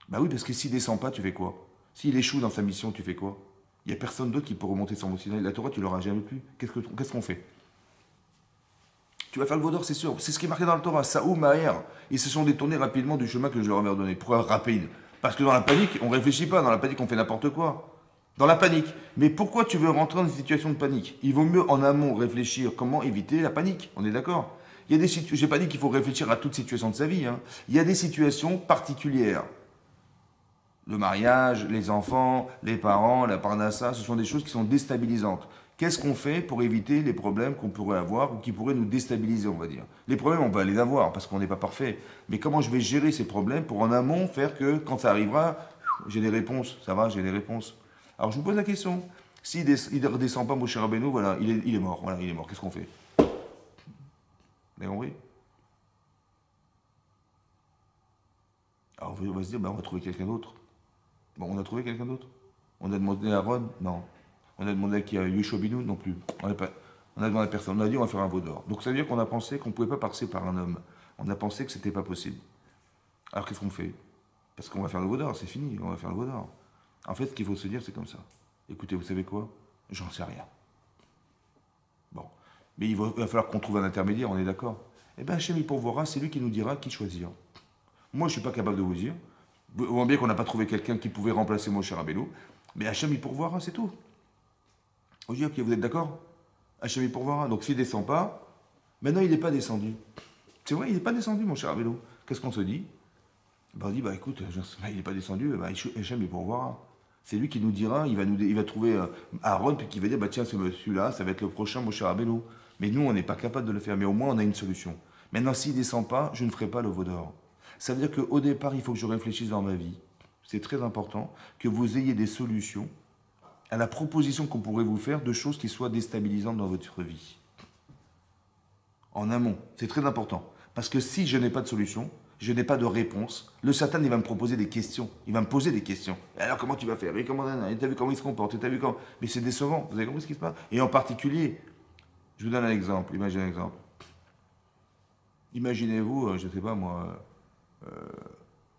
Bah oui, parce que s'il ne descend pas, tu fais quoi? S'il échoue dans sa mission, tu fais quoi? Il n'y a personne d'autre qui peut remonter sur Mont Sinaï. La Torah, tu l'auras jamais plus. Qu'est-ce qu'on fait? Tu vas faire le vaudor, c'est sûr. C'est ce qui est marqué dans la Torah. Saoum, Maher. Ils se sont détournés rapidement du chemin que je leur avais ordonné. Pourquoi rapide? Parce que dans la panique, on ne réfléchit pas. Dans la panique, on fait n'importe quoi. Dans la panique. Mais pourquoi tu veux rentrer dans une situation de panique? Il vaut mieux en amont réfléchir comment éviter la panique. On est d'accord? Il y a des situations. J'ai pas dit qu'il faut réfléchir à toute situation de sa vie. Hein. Il y a des situations particulières. Le mariage, les enfants, les parents, la parnassa, ce sont des choses qui sont déstabilisantes. Qu'est-ce qu'on fait pour éviter les problèmes qu'on pourrait avoir ou qui pourraient nous déstabiliser, on va dire? Les problèmes, on va les avoir parce qu'on n'est pas parfait. Mais comment je vais gérer ces problèmes pour en amont faire que quand ça arrivera, j'ai des réponses? Ça va, j'ai des réponses. Alors je vous pose la question. S'il ne redescend pas, mon cher Rabbeinu, voilà, il est mort. Voilà, il est mort. Qu'est-ce qu'on fait? Vous avez compris? Alors on va se dire, on va trouver quelqu'un d'autre. Bon, on a trouvé quelqu'un d'autre? On a demandé à Aaron? Non. On a demandé à qui? À Yoshua Binoun non plus. On a demandé à personne. On a dit on va faire un veau d'or. Donc ça veut dire qu'on a pensé qu'on ne pouvait pas passer par un homme. On a pensé que c'était pas possible. Alors qu'est-ce qu'on fait? Parce qu'on va faire le veau d'or, c'est fini, on va faire le veau d'or. En fait, ce qu'il faut se dire, c'est comme ça. Écoutez, vous savez quoi? J'en sais rien. Bon. Mais il va falloir qu'on trouve un intermédiaire, on est d'accord? Eh bien, Hachem, il pourvoira, c'est lui qui nous dira qui choisir. Moi, je ne suis pas capable de vous dire. Vous voyez bien qu'on n'a pas trouvé quelqu'un qui pouvait remplacer mon cher Abelou. Mais Hachem, il pourvoira, c'est tout. Vous dites, ok, vous êtes d'accord? Hachem, il pourvoira. Donc, s'il ne descend pas, maintenant, il n'est pas descendu. C'est vrai, il n'est pas descendu, mon cher Abelou. Qu'est-ce qu'on se dit? Ben, on dit, bah écoute, il n'est pas descendu, bah, Hachem, il pourvoira. C'est lui qui nous dira, il va trouver Aaron, puis qui va dire, bah tiens, ce monsieur-là, ça va être le prochain, mon cher Abelou. Mais nous, on n'est pas capable de le faire, mais au moins, on a une solution. Maintenant, s'il ne descend pas, je ne ferai pas le veau d'or. Ça veut dire qu'au départ, il faut que je réfléchisse dans ma vie. C'est très important que vous ayez des solutions à la proposition qu'on pourrait vous faire de choses qui soient déstabilisantes dans votre vie. En amont, c'est très important. Parce que si je n'ai pas de solution, je n'ai pas de réponse, le Satan, il va me proposer des questions. Il va me poser des questions. Et alors, comment tu vas faire? Et comment, t'as vu comment il se comporte? Et t'as vu comment? Mais c'est décevant. Vous avez compris ce qui se passe? Et en particulier, je vous donne un exemple. Imaginez un exemple. Imaginez-vous, je ne sais pas moi,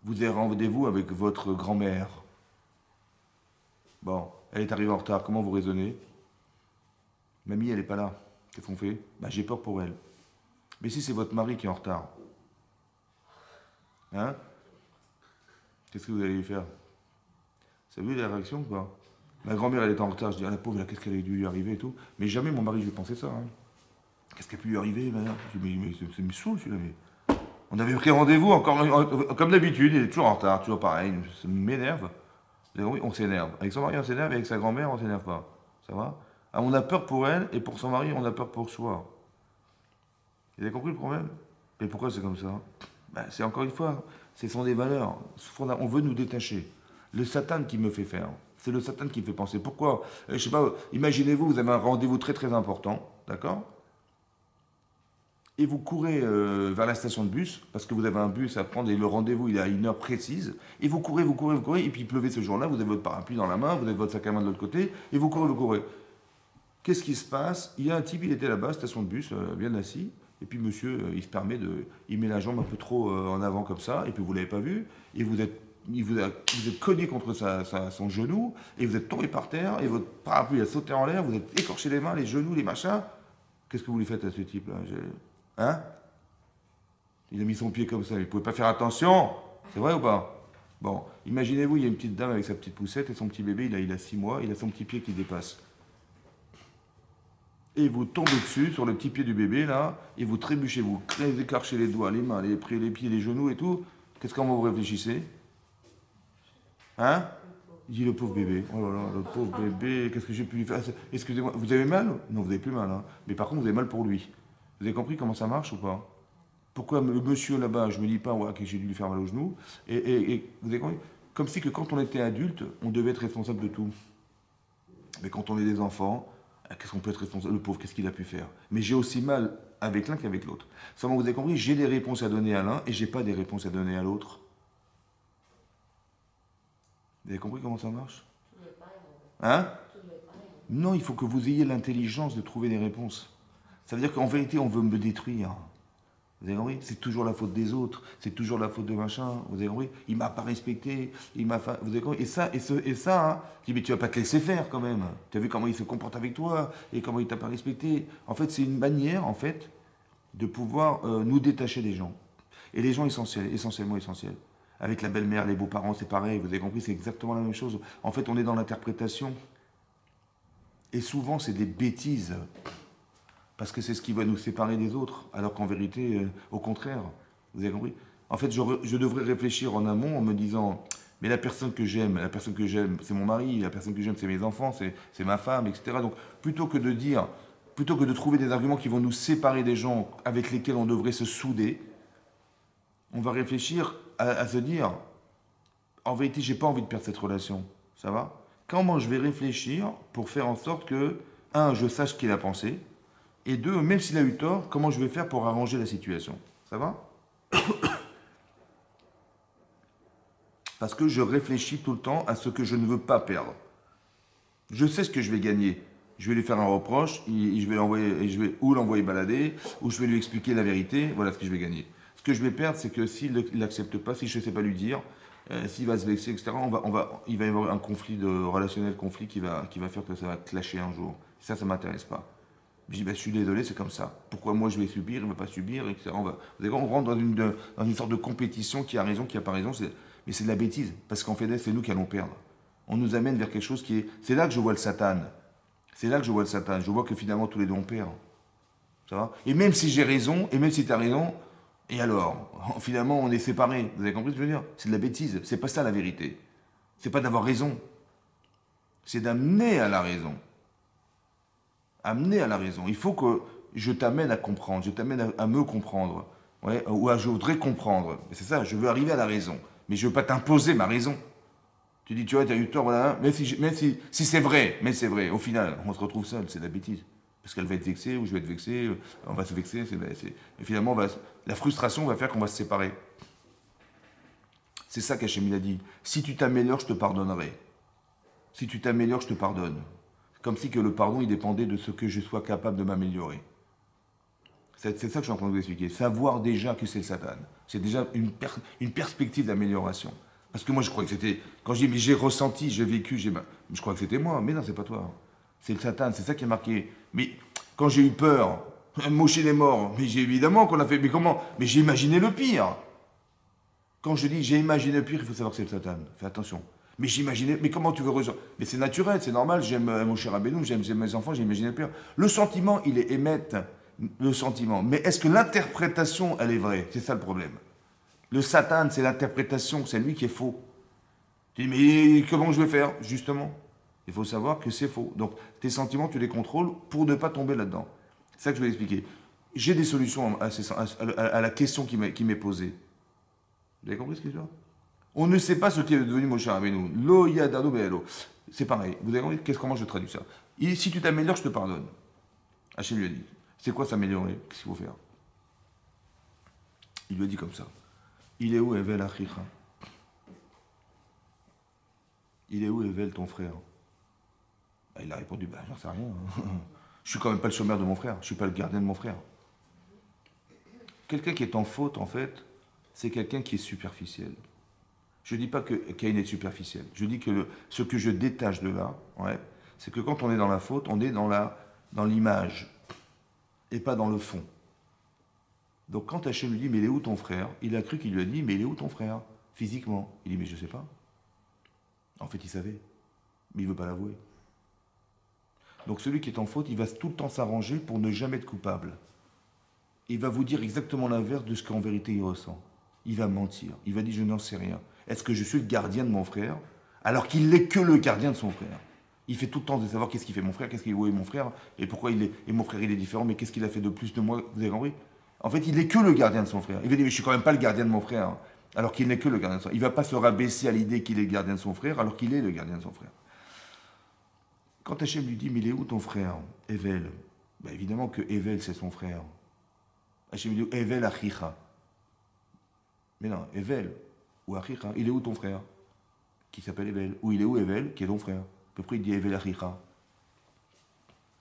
vous avez rendez-vous avec votre grand-mère. Bon, elle est arrivée en retard. Comment vous raisonnez? Mamie, elle n'est pas là. Qu'est-ce qu'on fait? Ben, j'ai peur pour elle. Mais si c'est votre mari qui est en retard, hein? Qu'est-ce que vous allez lui faire? Vous avez vu la réaction ou pas? Ma grand-mère, elle est en retard. Je dis, ah la pauvre, qu'est-ce qu'elle a dû lui arriver et tout. Mais jamais mon mari, je vais penser ça. Hein. Qu'est-ce qui a pu lui arriver, madame? Je dis, mais c'est me saoul, celui-là. Mais... On avait pris rendez-vous, encore comme d'habitude, il est toujours en retard, toujours pareil. Ça m'énerve. On s'énerve. Avec son mari, on s'énerve, et avec sa grand-mère, on s'énerve pas. Ça va? Ah, on a peur pour elle, et pour son mari, on a peur pour soi. Vous avez compris le problème? Mais pourquoi c'est comme ça? Ben, c'est encore une fois, ce sont des valeurs. On veut nous détacher. Le Satan qui me fait faire. C'est le Satan qui me fait penser. Pourquoi? Je sais pas, imaginez-vous, vous avez un rendez-vous très très important, d'accord? Et vous courez vers la station de bus, parce que vous avez un bus à prendre et le rendez-vous il est à une heure précise, et vous courez, et puis il pleuvait ce jour-là, vous avez votre parapluie dans la main, vous avez votre sac à main de l'autre côté, et vous courez, vous courez. Qu'est-ce qui se passe? Il y a un type, il était là-bas, station de bus, bien assis, et puis monsieur, il se permet de... Il met la jambe un peu trop en avant comme ça, et puis vous ne l'avez pas vu, et vous êtes cogné contre son genou, et vous êtes tombé par terre, et votre parapluie a sauté en l'air, vous êtes écorché les mains, les genoux, les machins. Qu'est-ce que vous lui faites à ce type-là? Hein? Il a mis son pied comme ça, il ne pouvait pas faire attention. C'est vrai ou pas? Bon, imaginez-vous, il y a une petite dame avec sa petite poussette et son petit bébé, il a 6 mois, il a son petit pied qui dépasse. Et vous tombez dessus, sur le petit pied du bébé, là, et vous trébuchez, vous écarchez les doigts, les mains, les pieds, les genoux et tout. Qu'est-ce qu'en vous réfléchissez? Hein? Il dit le pauvre bébé. Oh là là, le pauvre bébé, qu'est-ce que j'ai pu lui faire? Excusez-moi, vous avez mal? Non, vous n'avez plus mal, hein. Mais par contre, vous avez mal pour lui. Vous avez compris comment ça marche ou pas? Pourquoi le monsieur là-bas, je me dis pas ouais, que j'ai dû lui faire mal au genou, et vous avez compris? Comme si que quand on était adulte, on devait être responsable de tout. Mais quand on est des enfants, qu'est-ce qu'on peut être responsable? Le pauvre, qu'est-ce qu'il a pu faire? Mais j'ai aussi mal avec l'un qu'avec l'autre. Seulement, vous avez compris, j'ai des réponses à donner à l'un et j'ai pas des réponses à donner à l'autre. Vous avez compris comment ça marche? Hein? Non, il faut que vous ayez l'intelligence de trouver des réponses. Ça veut dire qu'en vérité, on veut me détruire. Vous avez compris? C'est toujours la faute des autres, c'est toujours la faute de machin. Vous avez compris? Il m'a pas respecté, il m'a vous avez compris? Et ça, hein, je dis, mais tu vas pas te laisser faire quand même. Tu as vu comment il se comporte avec toi et comment il t'a pas respecté. En fait, c'est une manière, en fait, de pouvoir nous détacher des gens. Et les gens essentiellement essentiels. Avec la belle-mère, les beaux-parents, c'est pareil. Vous avez compris? C'est exactement la même chose. En fait, on est dans l'interprétation. Et souvent, c'est des bêtises. Parce que c'est ce qui va nous séparer des autres, alors qu'en vérité, au contraire, vous avez compris? En fait, je devrais réfléchir en amont en me disant, mais la personne que j'aime, c'est mon mari, la personne que j'aime, c'est mes enfants, c'est ma femme, etc. Donc, plutôt que de trouver des arguments qui vont nous séparer des gens avec lesquels on devrait se souder, on va réfléchir à se dire, en vérité, j'ai pas envie de perdre cette relation, ça va? Comment je vais réfléchir pour faire en sorte que, un, je sache ce qu'il a pensé, et deux, même s'il a eu tort, comment je vais faire pour arranger la situation? Ça va? Parce que je réfléchis tout le temps à ce que je ne veux pas perdre. Je sais ce que je vais gagner. Je vais lui faire un reproche, je vais l'envoyer, et je vais ou l'envoyer balader, ou je vais lui expliquer la vérité. Voilà ce que je vais gagner. Ce que je vais perdre, c'est que s'il n'accepte pas, si je ne sais pas lui dire, s'il va se vexer, etc., il va y avoir un conflit relationnel, conflit qui va faire que ça va clasher un jour. Ça ne m'intéresse pas. Je dis, ben, je suis désolé, c'est comme ça. Pourquoi moi je vais subir, il ne va pas subir, etc. On rentre dans une sorte de compétition qui a raison, qui n'a pas raison, mais c'est de la bêtise. Parce qu'en fait, c'est nous qui allons perdre. On nous amène vers quelque chose qui est. C'est là que je vois le Satan. C'est là que je vois le Satan. Je vois que finalement, tous les deux, on perd. Ça va? Et même si j'ai raison, et même si tu as raison, et alors? Finalement, on est séparés. Vous avez compris ce que je veux dire? C'est de la bêtise. C'est pas ça la vérité. C'est pas d'avoir raison. C'est d'amener à la raison. Amener à la raison. Il faut que je t'amène à comprendre, je t'amène à me comprendre. Ouais, ou à je voudrais comprendre. C'est ça, je veux arriver à la raison. Mais je ne veux pas t'imposer ma raison. Tu dis, tu vois, tu as eu tort, voilà. Même si c'est vrai, mais c'est vrai, au final, on se retrouve seul, c'est de la bêtise. Parce qu'elle va être vexée, ou je vais être vexé, on va se vexer. Et finalement, la frustration va faire qu'on va se séparer. C'est ça qu'Hachem il a dit. Si tu t'améliores, je te pardonnerai. Si tu t'améliores, je te pardonne. Comme si que le pardon, il dépendait de ce que je sois capable de m'améliorer. C'est ça que je suis en train de vous expliquer. Savoir déjà que c'est le Satan. C'est déjà une perspective d'amélioration. Parce que moi, je crois que c'était. Quand je dis, mais j'ai ressenti, j'ai vécu, je crois que c'était moi. Mais non, c'est pas toi. C'est le Satan. C'est ça qui est marqué. Mais quand j'ai eu peur, Moshe est mort. Mais j'ai évidemment qu'on a fait. Mais comment? Mais j'ai imaginé le pire. Quand je dis j'ai imaginé le pire, il faut savoir que c'est le Satan. Fais attention. Mais j'imaginais, mais comment tu veux résoudre? Mais c'est naturel, c'est normal, j'aime mon cher Rabbeinu, j'aime mes enfants, j'ai imaginé le pire. Le sentiment, il est émettre, le sentiment. Mais est-ce que l'interprétation, elle est vraie? C'est ça le problème. Le Satan, c'est l'interprétation, c'est lui qui est faux. Tu dis, mais comment je vais faire? Justement, il faut savoir que c'est faux. Donc, tes sentiments, tu les contrôles pour ne pas tomber là-dedans. C'est ça que je vais expliquer. J'ai des solutions à la question qui m'est posée. Vous avez compris ce que je veux dire? On ne sait pas ce qui est devenu Moshe Rabbeinu. Lo yadanu be'elo. C'est pareil. Vous avez compris comment je traduis ça? Si tu t'améliores, je te pardonne. Hachem lui a dit. C'est quoi s'améliorer? Qu'est-ce qu'il faut faire? Il lui a dit comme ça. Il est où Evel Achicha? Il est où Evel ton frère? Il a répondu, j'en sais rien. Je suis quand même pas le chômeur de mon frère. Je suis pas le gardien de mon frère. Quelqu'un qui est en faute, en fait, c'est quelqu'un qui est superficiel. Je ne dis pas que Caïn est superficiel. Je dis que ce que je détache de là, ouais, c'est que quand on est dans la faute, on est dans l'image et pas dans le fond. Donc quand Hachem lui dit, mais il est où ton frère? Il a cru qu'il lui a dit, mais il est où ton frère? Physiquement. Il dit, mais je ne sais pas. En fait, il savait. Mais il ne veut pas l'avouer. Donc celui qui est en faute, il va tout le temps s'arranger pour ne jamais être coupable. Il va vous dire exactement l'inverse de ce qu'en vérité il ressent. Il va mentir. Il va dire, je n'en sais rien. Est-ce que je suis le gardien de mon frère alors qu'il n'est que le gardien de son frère? Il fait tout le temps de savoir qu'est-ce qu'il fait mon frère, où est mon frère, et pourquoi et mon frère il est différent, mais qu'est-ce qu'il a fait de plus de moi, vous avez compris? En fait, il n'est que le gardien de son frère. Il va dire, mais je suis quand même pas le gardien de mon frère, alors qu'il n'est que le gardien de son frère. Il ne va pas se rabaisser à l'idée qu'il est le gardien de son frère, alors qu'il est le gardien de son frère. Quand Hachem lui dit, mais il est où ton frère, Evel? Évidemment que Evel, c'est son frère. Hachem lui dit, Evel Achicha. Mais non, Evel, ou Achicha, il est où ton frère? Qui s'appelle Evel. Ou il est où Evel, qui est ton frère? À peu près, il dit Evel Achicha.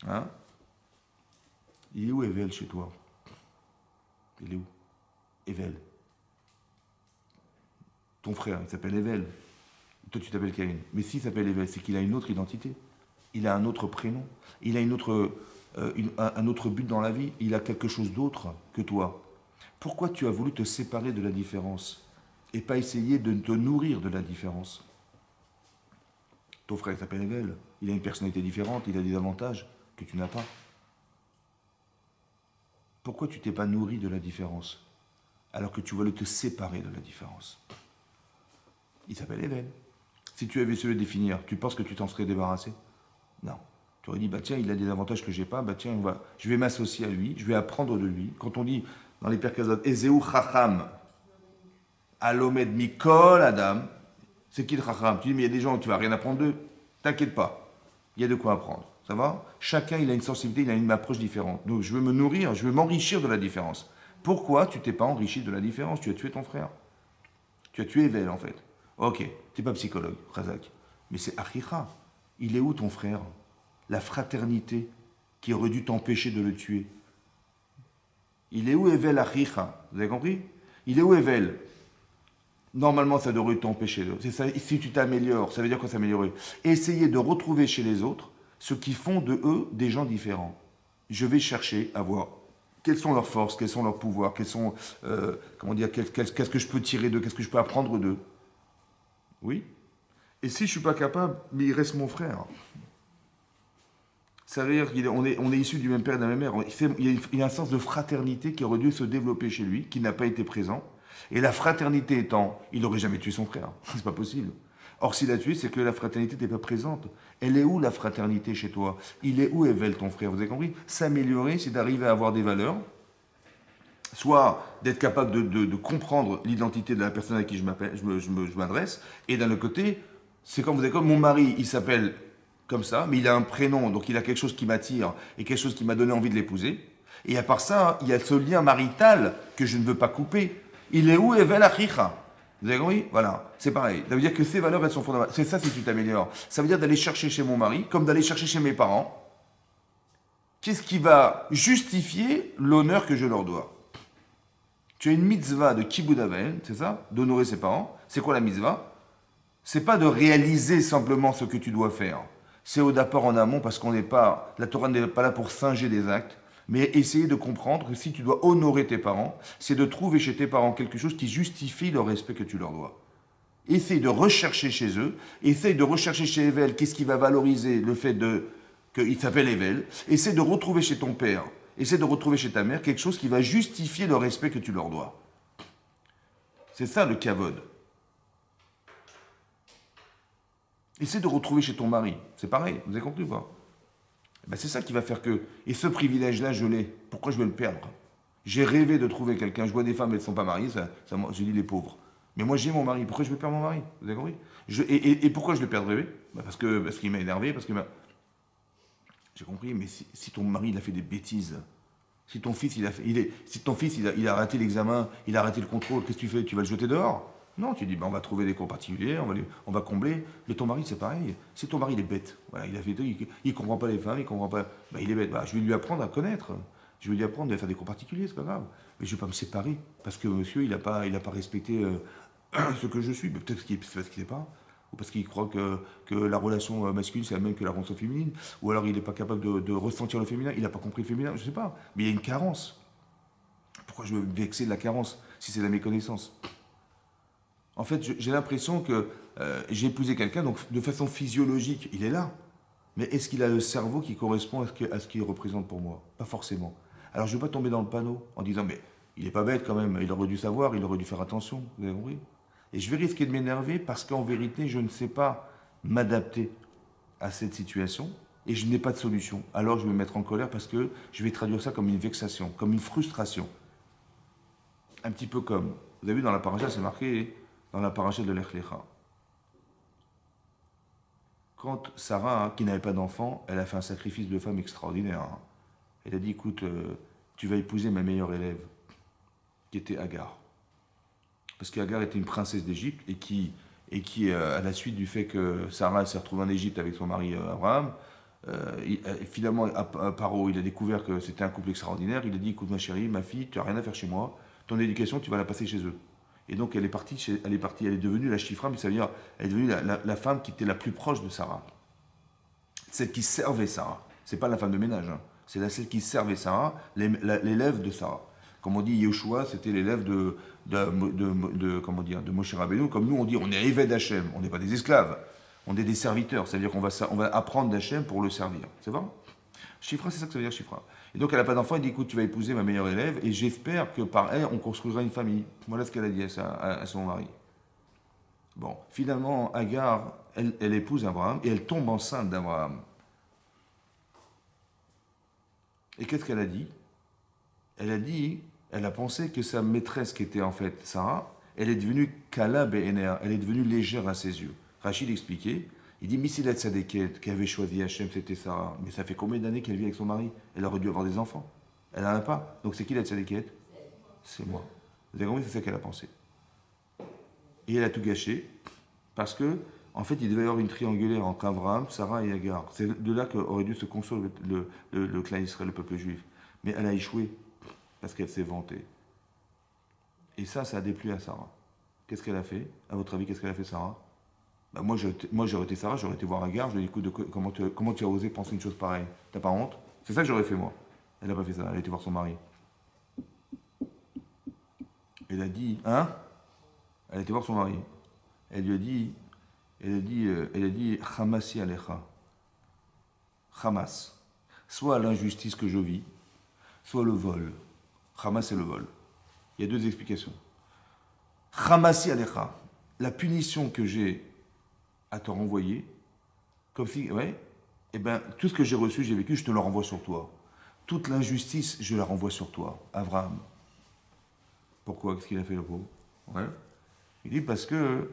Hein? Il est où Evel chez toi? Il est où? Evel. Ton frère, il s'appelle Evel. Toi, tu t'appelles Caïn. Mais s'il s'appelle Evel, c'est qu'il a une autre identité. Il a un autre prénom. Il a un autre but dans la vie. Il a quelque chose d'autre que toi. Pourquoi tu as voulu te séparer de la différence et pas essayer de te nourrir de la différence? Ton frère s'appelle Evel. Il a une personnalité différente. Il a des avantages que tu n'as pas. Pourquoi tu t'es pas nourri de la différence alors que tu voulais te séparer de la différence? Il s'appelle Evel. Si tu avais su le définir, tu penses que tu t'en serais débarrassé? Non. Tu aurais dit, tiens, il a des avantages que j'ai pas, tiens, je vais m'associer à lui, je vais apprendre de lui. Quand on dit dans les Perkazot, Ezeu Chacham, Alomed Mikol Adam, c'est qui le Chacham? Tu dis, mais il y a des gens, tu vas rien apprendre d'eux. T'inquiète pas, il y a de quoi apprendre. Ça va? Chacun, il a une sensibilité, il a une approche différente. Donc, je veux me nourrir, je veux m'enrichir de la différence. Pourquoi tu t'es pas enrichi de la différence? Tu as tué ton frère. Tu as tué Evel, en fait. Ok, tu n'es pas psychologue, Razak. Mais c'est Achicha. Il est où ton frère? La fraternité qui aurait dû t'empêcher de le tuer. Il est où Evel Achicha? Vous avez compris? Il est où Evel? Normalement, ça devrait t'empêcher. C'est ça. Si tu t'améliores, ça veut dire quoi s'améliorer? Essayer de retrouver chez les autres ce qui font de eux des gens différents. Je vais chercher à voir quelles sont leurs forces, quels sont leurs pouvoirs, quels sont, comment dire, qu'est-ce que je peux tirer d'eux, qu'est-ce que je peux apprendre d'eux. Oui. Et si je suis pas capable, mais il reste mon frère. Ça veut dire qu'on est issus du même père et de la même mère. Il y a un sens de fraternité qui aurait dû se développer chez lui, qui n'a pas été présent. Et la fraternité étant, il n'aurait jamais tué son frère. C'est pas possible. Or, s'il a tué, c'est que la fraternité n'était pas présente. Elle est où la fraternité chez toi? Il est où Evel, ton frère? Vous avez compris? S'améliorer, c'est d'arriver à avoir des valeurs, soit d'être capable de comprendre l'identité de la personne à qui je m'adresse, et d'un autre côté, c'est comme vous avez comme mon mari, il s'appelle comme ça, mais il a un prénom, donc il a quelque chose qui m'attire et quelque chose qui m'a donné envie de l'épouser. Et à part ça, il y a ce lien marital que je ne veux pas couper. Il est où Evel Achicha? Vous avez compris? Voilà, c'est pareil. Ça veut dire que ces valeurs, elles sont fondamentales. C'est ça si tu t'améliores. Ça veut dire d'aller chercher chez mon mari, comme d'aller chercher chez mes parents. Qu'est-ce qui va justifier l'honneur que je leur dois? Tu as une mitzvah de Kibud Avel, c'est ça? D'honorer ses parents. C'est quoi la mitzvah? C'est pas de réaliser simplement ce que tu dois faire. C'est au d'apport en amont parce qu'on n'est pas, la Torah n'est pas là pour singer des actes, mais essayer de comprendre que si tu dois honorer tes parents, c'est de trouver chez tes parents quelque chose qui justifie le respect que tu leur dois. Essaye de rechercher chez eux, essaye de rechercher chez Evel qu'est-ce qui va valoriser le fait qu'il s'appelle Evel, essaye de retrouver chez ton père, essaye de retrouver chez ta mère quelque chose qui va justifier le respect que tu leur dois. C'est ça le kavod. Essaie de retrouver chez ton mari. C'est pareil, vous avez compris ou pas? Ben c'est ça qui va faire que... Et ce privilège-là, je l'ai. Pourquoi je vais le perdre? J'ai rêvé de trouver quelqu'un. Je vois des femmes, elles ne sont pas mariées. Je dis les pauvres. Mais moi, j'ai mon mari. Pourquoi je vais perdre mon mari? Vous avez compris? Et pourquoi je le perdrais? Ben parce qu'il m'a énervé. J'ai compris, mais si ton mari, il a fait des bêtises, si ton fils, il a raté l'examen, il a raté le contrôle, qu'est-ce que tu fais? Tu vas le jeter dehors? Non, tu dis, ben, on va trouver des cours particuliers, on va combler. Mais ton mari, c'est pareil. Si ton mari, il est bête, voilà, il ne comprend pas les femmes, il comprend pas. Ben, il est bête. Ben, je vais lui apprendre à connaître. Je vais lui apprendre à faire des cours particuliers, c'est pas grave. Mais je ne vais pas me séparer parce que monsieur, il n'a pas respecté ce que je suis. Ben, peut-être parce qu'il n'est pas. Ou parce qu'il croit que la relation masculine, c'est la même que la relation féminine. Ou alors il n'est pas capable de ressentir le féminin, il n'a pas compris le féminin, je ne sais pas. Mais il y a une carence. Pourquoi je veux me vexer de la carence si c'est de la méconnaissance? En fait, j'ai l'impression que j'ai épousé quelqu'un, donc de façon physiologique, il est là. Mais est-ce qu'il a le cerveau qui correspond à ce qu'il représente pour moi? Pas forcément. Alors je ne veux pas tomber dans le panneau en disant, mais il n'est pas bête quand même, il aurait dû savoir, il aurait dû faire attention. Vous avez compris? Et je vais risquer de m'énerver parce qu'en vérité, je ne sais pas m'adapter à cette situation et je n'ai pas de solution. Alors je vais me mettre en colère parce que je vais traduire ça comme une vexation, comme une frustration. Un petit peu comme, vous avez vu dans la paracha, c'est marqué dans la paracha de Lech Lecha. Quand Sarah, qui n'avait pas d'enfant, elle a fait un sacrifice de femme extraordinaire. Elle a dit, écoute, tu vas épouser ma meilleure élève, qui était Agar. Parce qu'Agar était une princesse d'Égypte et qui, à la suite du fait que Sarah s'est retrouvée en Égypte avec son mari Abraham, finalement, Paro, il a découvert que c'était un couple extraordinaire. Il a dit, écoute ma chérie, ma fille, tu n'as rien à faire chez moi. Ton éducation, tu vas la passer chez eux. Et donc elle est devenue la Shifra, mais ça veut dire, elle est devenue la femme qui était la plus proche de Sarah. Celle qui servait Sarah. C'est pas la femme de ménage, hein. C'est celle qui servait Sarah, l'élève de Sarah. Comme on dit, Yeshua, c'était l'élève de Moshe Rabbeinu. Comme nous, on dit, on est Eved d'Hachem, on n'est pas des esclaves, on est des serviteurs. Ça veut dire qu'on va apprendre d'Hachem pour le servir. C'est vrai? Shifra, c'est ça que ça veut dire, Shifra. Et donc, elle n'a pas d'enfant, elle dit, écoute, tu vas épouser ma meilleure élève, et j'espère que par elle, on construira une famille. Voilà ce qu'elle a dit à son mari. Bon, finalement, Agar, elle épouse Abraham, et elle tombe enceinte d'Abraham. Et qu'est-ce qu'elle a dit? Elle a pensé que sa maîtresse, qui était en fait Sarah, elle est devenue Kala Be'ener, elle est devenue légère à ses yeux. Rachid expliquait, il dit, Misilat Sadeket, qui avait choisi Hachem, c'était Sarah. Mais ça fait combien d'années qu'elle vit avec son mari? Elle aurait dû avoir des enfants. Elle n'en a pas. Donc c'est qui la Tzadeket? C'est moi. Vous avez compris, c'est ça qu'elle a pensé. Et elle a tout gâché, parce que En fait, il devait y avoir une triangulaire entre Abraham, Sarah et Agar. C'est de là qu'aurait dû se construire le clan Israël, le peuple juif. Mais elle a échoué parce qu'elle s'est vantée. Et ça a déplu à Sarah. Qu'est-ce qu'elle a fait? À votre avis, qu'est-ce qu'elle a fait, Sarah? Bah, moi, j'aurais été Sarah, j'aurais été voir Agar, je lui ai dit, écoute, comment tu as osé penser une chose pareille? T'as pas honte? C'est ça que j'aurais fait, moi. Elle n'a pas fait ça, elle a été voir son mari. Elle a dit, hein? Elle a été voir son mari. Elle lui a dit, elle a dit, Hamasi alecha. Hamas. Soit l'injustice que je vis, soit le vol. Hamas, c'est le vol. Il y a deux explications. Hamasi alecha. La punition que j'ai à te renvoyer, comme si, ouais, eh ben, tout ce que j'ai reçu, j'ai vécu, je te le renvoie sur toi. Toute l'injustice, je la renvoie sur toi, Abraham. Pourquoi? Qu'est-ce qu'il a fait, le pauvre? Ouais. Il dit parce que,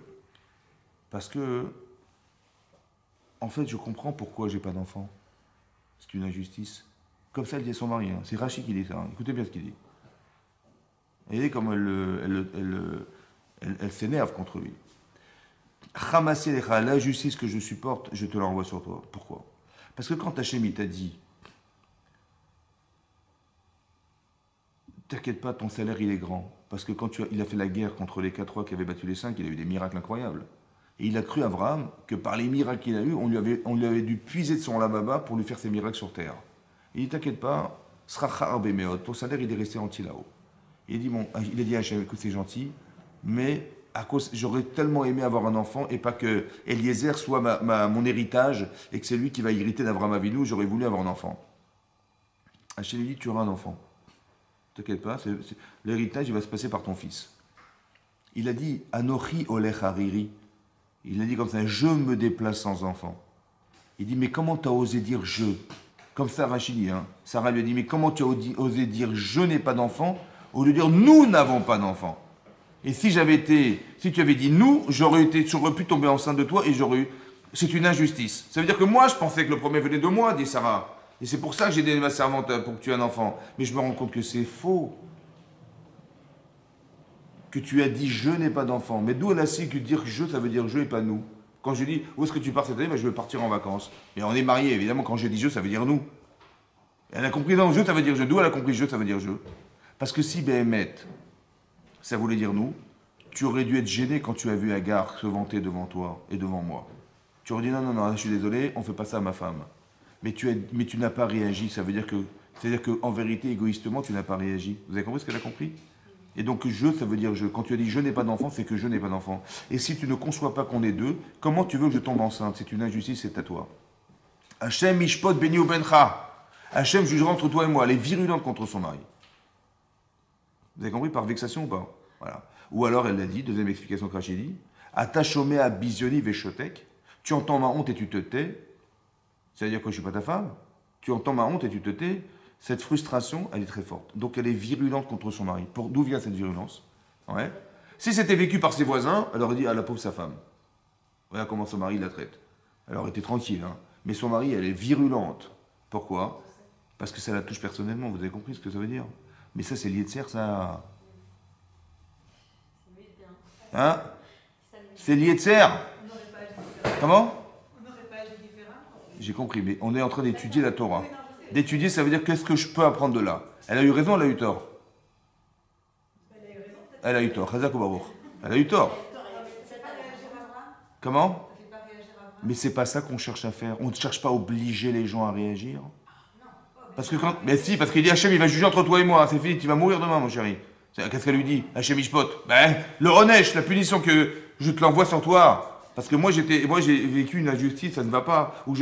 en fait, je comprends pourquoi j'ai pas d'enfant. C'est une injustice. Comme ça, elle dit à son mari. Hein. C'est Rachid qui dit ça. Hein. Écoutez bien ce qu'il dit. Et voyez comme elle s'énerve contre lui. Ramasser l'injustice que je supporte, je te la renvoie sur toi. Pourquoi? Parce que quand Hachem il t'a dit, t'inquiète pas, ton salaire il est grand. Parce que quand il a fait la guerre contre les 4 rois qui avaient battu les 5, il a eu des miracles incroyables. Et il a cru, Abraham, que par les miracles qu'il a eus, on lui avait dû puiser de son lababa pour lui faire ses miracles sur terre. Et il dit, t'inquiète pas, ton salaire il est resté entier là-haut. Il a dit, bon, il a dit à Hachem, écoute, c'est gentil, mais à cause, j'aurais tellement aimé avoir un enfant et pas que Eliezer soit mon héritage et que c'est lui qui va hériter d'Abraham Avinu, j'aurais voulu avoir un enfant. Hachem lui dit, tu auras un enfant. T'inquiète pas, l'héritage il va se passer par ton fils. Il a dit, Anochi olech hariri. Il a dit comme ça, je me déplace sans enfant. Il dit, mais comment tu as osé dire je? Comme ça, Rachid dit, hein. Sarah lui a dit, mais comment tu as osé dire je n'ai pas d'enfant au lieu de dire nous n'avons pas d'enfant? Et si tu avais dit nous, j'aurais pu tomber enceinte de toi et j'aurais eu. C'est une injustice. Ça veut dire que moi, je pensais que le premier venait de moi, dit Sarah. Et c'est pour ça que j'ai donné ma servante pour que tu aies un enfant. Mais je me rends compte que c'est faux. Que tu as dit je n'ai pas d'enfant. Mais d'où elle a su que dire je, ça veut dire je et pas nous? Quand je dis où est-ce que tu pars cette année? Ben, je veux partir en vacances. Et on est mariés, évidemment, quand je dis je, ça veut dire nous. Elle a compris non, je, ça veut dire je. D'où elle a compris je, ça veut dire je. Parce que si Béhémet, ça voulait dire nous, tu aurais dû être gêné quand tu as vu Agar se vanter devant toi et devant moi. Tu aurais dit non, non, non, je suis désolé, on ne fait pas ça à ma femme. Mais tu n'as pas réagi, c'est-à-dire qu'en vérité, égoïstement, tu n'as pas réagi. Vous avez compris ce qu'elle a compris? Et donc je, ça veut dire je. Quand tu as dit je n'ai pas d'enfant, c'est que je n'ai pas d'enfant. Et si tu ne conçois pas qu'on est deux, comment tu veux que je tombe enceinte? C'est une injustice, c'est à toi. Hachem mishpot beni ou bencha. Hachem jugera entre toi et moi. Elle est virulente contre son mari. Vous avez compris par vexation ou pas? Voilà. Ou alors elle l'a dit, deuxième explication que Rachid dit, Atachomé à Bizioni Veshotek, tu entends ma honte et tu te tais. C'est-à-dire que je ne suis pas ta femme. Tu entends ma honte et tu te tais. Cette frustration, elle est très forte. Donc elle est virulente contre son mari. D'où vient cette virulence? Ouais. Si c'était vécu par ses voisins, elle aurait dit à la pauvre sa femme. Voilà comment son mari la traite. Elle aurait été tranquille. Hein. Mais son mari, elle est virulente. Pourquoi? Parce que ça la touche personnellement. Vous avez compris ce que ça veut dire? Mais ça, c'est lié de serre, ça. Hein? C'est lié de serre. Comment? J'ai compris, mais on est en train d'étudier la Torah. D'étudier, ça veut dire qu'est-ce que je peux apprendre de là? Elle a eu raison, elle a eu tort? Elle a eu tort. Chazak ou Baruch? Elle a eu tort. Comment? Mais c'est pas ça qu'on cherche à faire. On ne cherche pas à obliger les gens à réagir. Parce que quand. Mais si, parce qu'il dit Hachem, il va juger entre toi et moi. C'est fini, tu vas mourir demain, mon chéri. Qu'est-ce qu'elle lui dit? Hachem Ishpot. Ben, le Ronesh, la punition que je te l'envoie sur toi. Parce que moi, j'ai vécu une injustice, ça ne va pas. Ou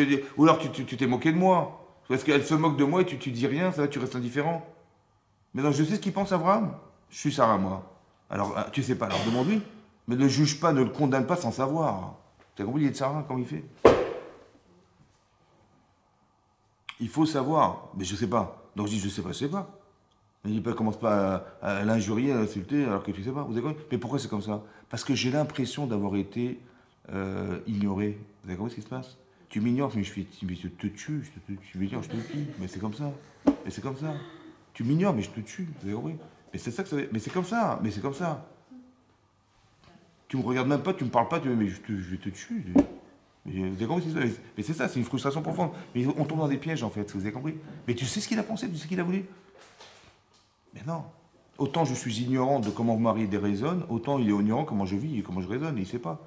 alors tu t'es moqué de moi. Parce qu'elle se moque de moi et tu dis rien, ça va, tu restes indifférent. Mais non, je sais ce qu'il pense, Abraham. Je suis Sarah, moi. Alors, tu sais pas, alors demande-lui. Mais ne juge pas, ne le condamne pas sans savoir. Tu as compris, il est de Sarah, comment il fait? Il faut savoir. Mais je sais pas. Donc je dis, je sais pas. Mais il ne commence pas à l'injurier, à l'insulter, alors que tu sais pas. Vous avez compris? Mais pourquoi c'est comme ça? Parce que j'ai l'impression d'avoir été ignoré. Vous avez compris ce qui se passe? Tu m'ignores, mais je te tue. Tu m'ignores, je te tue. Mais c'est comme ça. Mais c'est comme ça. Tu m'ignores, mais je te tue. Vous avez compris? Mais c'est ça que ça veut. Mais c'est comme ça. Mais c'est comme ça. Tu me regardes même pas, tu me parles pas, tu me dis, mais je vais te tuer. Mais vous avez compris, mais c'est ça, c'est une frustration profonde. Mais on tombe dans des pièges, en fait, vous avez compris. Mais tu sais ce qu'il a pensé, tu sais ce qu'il a voulu. Mais non. Autant je suis ignorant de comment mon mari raisonne, autant il est ignorant comment je vis et comment je raisonne, et il ne sait pas.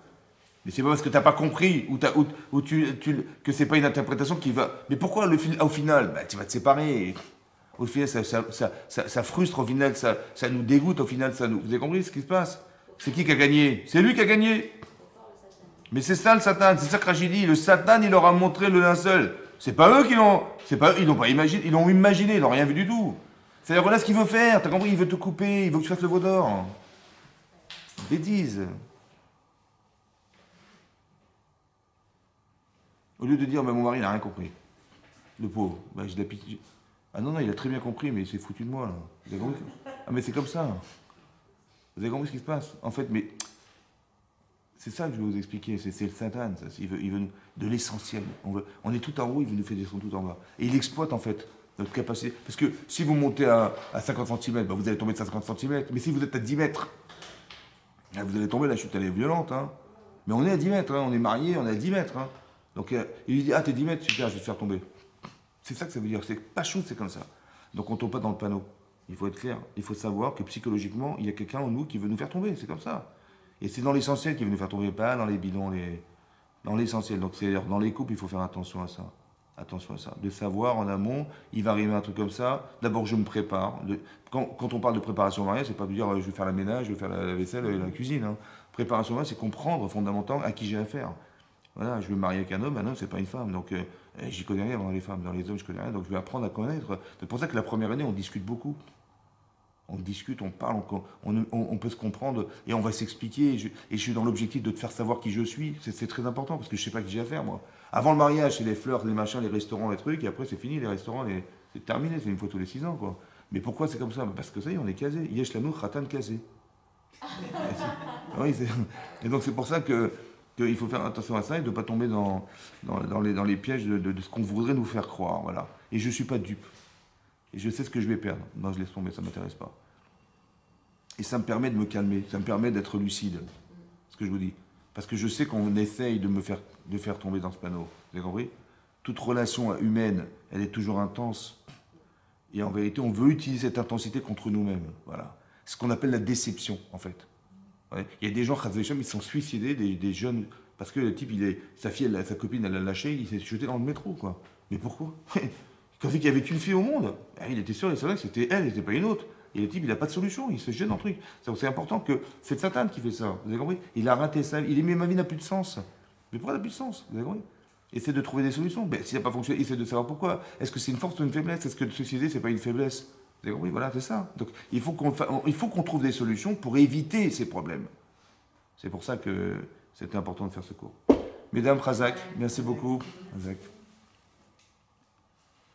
Mais c'est pas parce que tu n'as pas compris que c'est pas une interprétation qui va. Mais pourquoi au final tu vas te séparer. Au final, ça frustre, au final, ça nous dégoûte, au final, vous avez compris ce qui se passe? C'est qui a gagné? C'est lui qui a gagné. Mais c'est ça le Satan, c'est ça que Rachid dit. Le Satan, il leur a montré le linceul. C'est pas eux qui l'ont. Ils l'ont pas imaginé, ils l'ont imaginé, ils n'ont rien vu du tout. C'est-à-dire, voilà ce qu'il veut faire, t'as compris? Il veut te couper, il veut que tu fasses le veau d'or. Bêtise. Au lieu de dire, mon mari, il n'a rien compris. Le pauvre, je l'ai pitié. Ah non, il a très bien compris, mais il s'est foutu de moi, là. Vous avez compris? Ah, mais c'est comme ça. Vous avez compris ce qui se passe? En fait, mais c'est ça que je vais vous expliquer. C'est le Satan, ça. Il veut de l'essentiel. On est tout en haut, il veut nous faire descendre tout en bas. Et il exploite, en fait, notre capacité. Parce que si vous montez à 50 cm, vous allez tomber de 50 cm. Mais si vous êtes à 10 mètres, vous allez tomber, la chute, elle est violente. Hein. Mais on est à 10 mètres, hein. On est mariés, on est à 10 mètres. Hein. Donc, il lui dit, ah, t'es 10 mètres, super, je vais te faire tomber. C'est ça que ça veut dire. C'est pas chaud, c'est comme ça. Donc, on ne tombe pas dans le panneau. Il faut être clair. Il faut savoir que psychologiquement, il y a quelqu'un en nous qui veut nous faire tomber. C'est comme ça. Et c'est dans l'essentiel qu'il veut nous faire tomber, pas dans les bidons, dans l'essentiel. Donc, c'est dans les couples, il faut faire attention à ça. Attention à ça. De savoir en amont, il va arriver un truc comme ça. D'abord, je me prépare. Quand on parle de préparation au mariage, c'est pas de dire je vais faire la ménage, je vais faire la vaisselle et la cuisine. Hein. Préparation au mariage, c'est comprendre fondamentalement à qui j'ai affaire. Voilà, je vais me marier avec un homme, c'est pas une femme. Donc, j'y connais rien dans les femmes. Dans les hommes, je connais rien. Donc, je vais apprendre à connaître. C'est pour ça que la première année, on discute beaucoup. On discute, on parle, on peut se comprendre et on va s'expliquer. Et je suis dans l'objectif de te faire savoir qui je suis. C'est très important parce que je sais pas qui j'ai affaire, moi. Avant le mariage, c'est les fleurs, les machins, les restaurants, les trucs. Et après, c'est fini, les restaurants, c'est terminé. C'est une fois tous les 6 ans, quoi. Mais pourquoi c'est comme ça? Parce que ça y est, on est casé. Yesh lanou khatan casé. Oui, et donc, c'est pour ça qu'il faut faire attention à ça et de ne pas tomber dans les pièges de ce qu'on voudrait nous faire croire. Voilà. Et je ne suis pas dupe. Et je sais ce que je vais perdre. Non, je laisse tomber, ça ne m'intéresse pas. Et ça me permet de me calmer, ça me permet d'être lucide. Ce que je vous dis. Parce que je sais qu'on essaye de faire tomber dans ce panneau. Vous avez compris? Toute relation humaine, elle est toujours intense. Et en vérité, on veut utiliser cette intensité contre nous-mêmes. Voilà. C'est ce qu'on appelle la déception, en fait. Ouais. Il y a des gens, ils se sont suicidés, des jeunes, parce que le type, sa copine, elle l'a lâché, il s'est jeté dans le métro, quoi. Mais pourquoi? Quand il y avait qu'une fille au monde, il était sûr et certain que c'était elle, et c'était pas une autre. Et le type, il n'a pas de solution, il se jette dans le truc. C'est important que c'est le Satan qui fait ça. Vous avez compris? Il a raté sa vie. Il est mis, ma vie n'a plus de sens. Mais pourquoi elle n'a plus de sens? Vous avez compris? Essaie de trouver des solutions. Ben, s'il n'a pas fonctionné, essaie de savoir pourquoi. Est-ce que c'est une force ou une faiblesse? Est-ce que de se suicider, c'est pas une faiblesse? Vous avez compris? Voilà, c'est ça. Donc, il faut qu'on trouve des solutions pour éviter ces problèmes. C'est pour ça que c'était important de faire ce cours. Mesdames, Razak, merci beaucoup. Razak.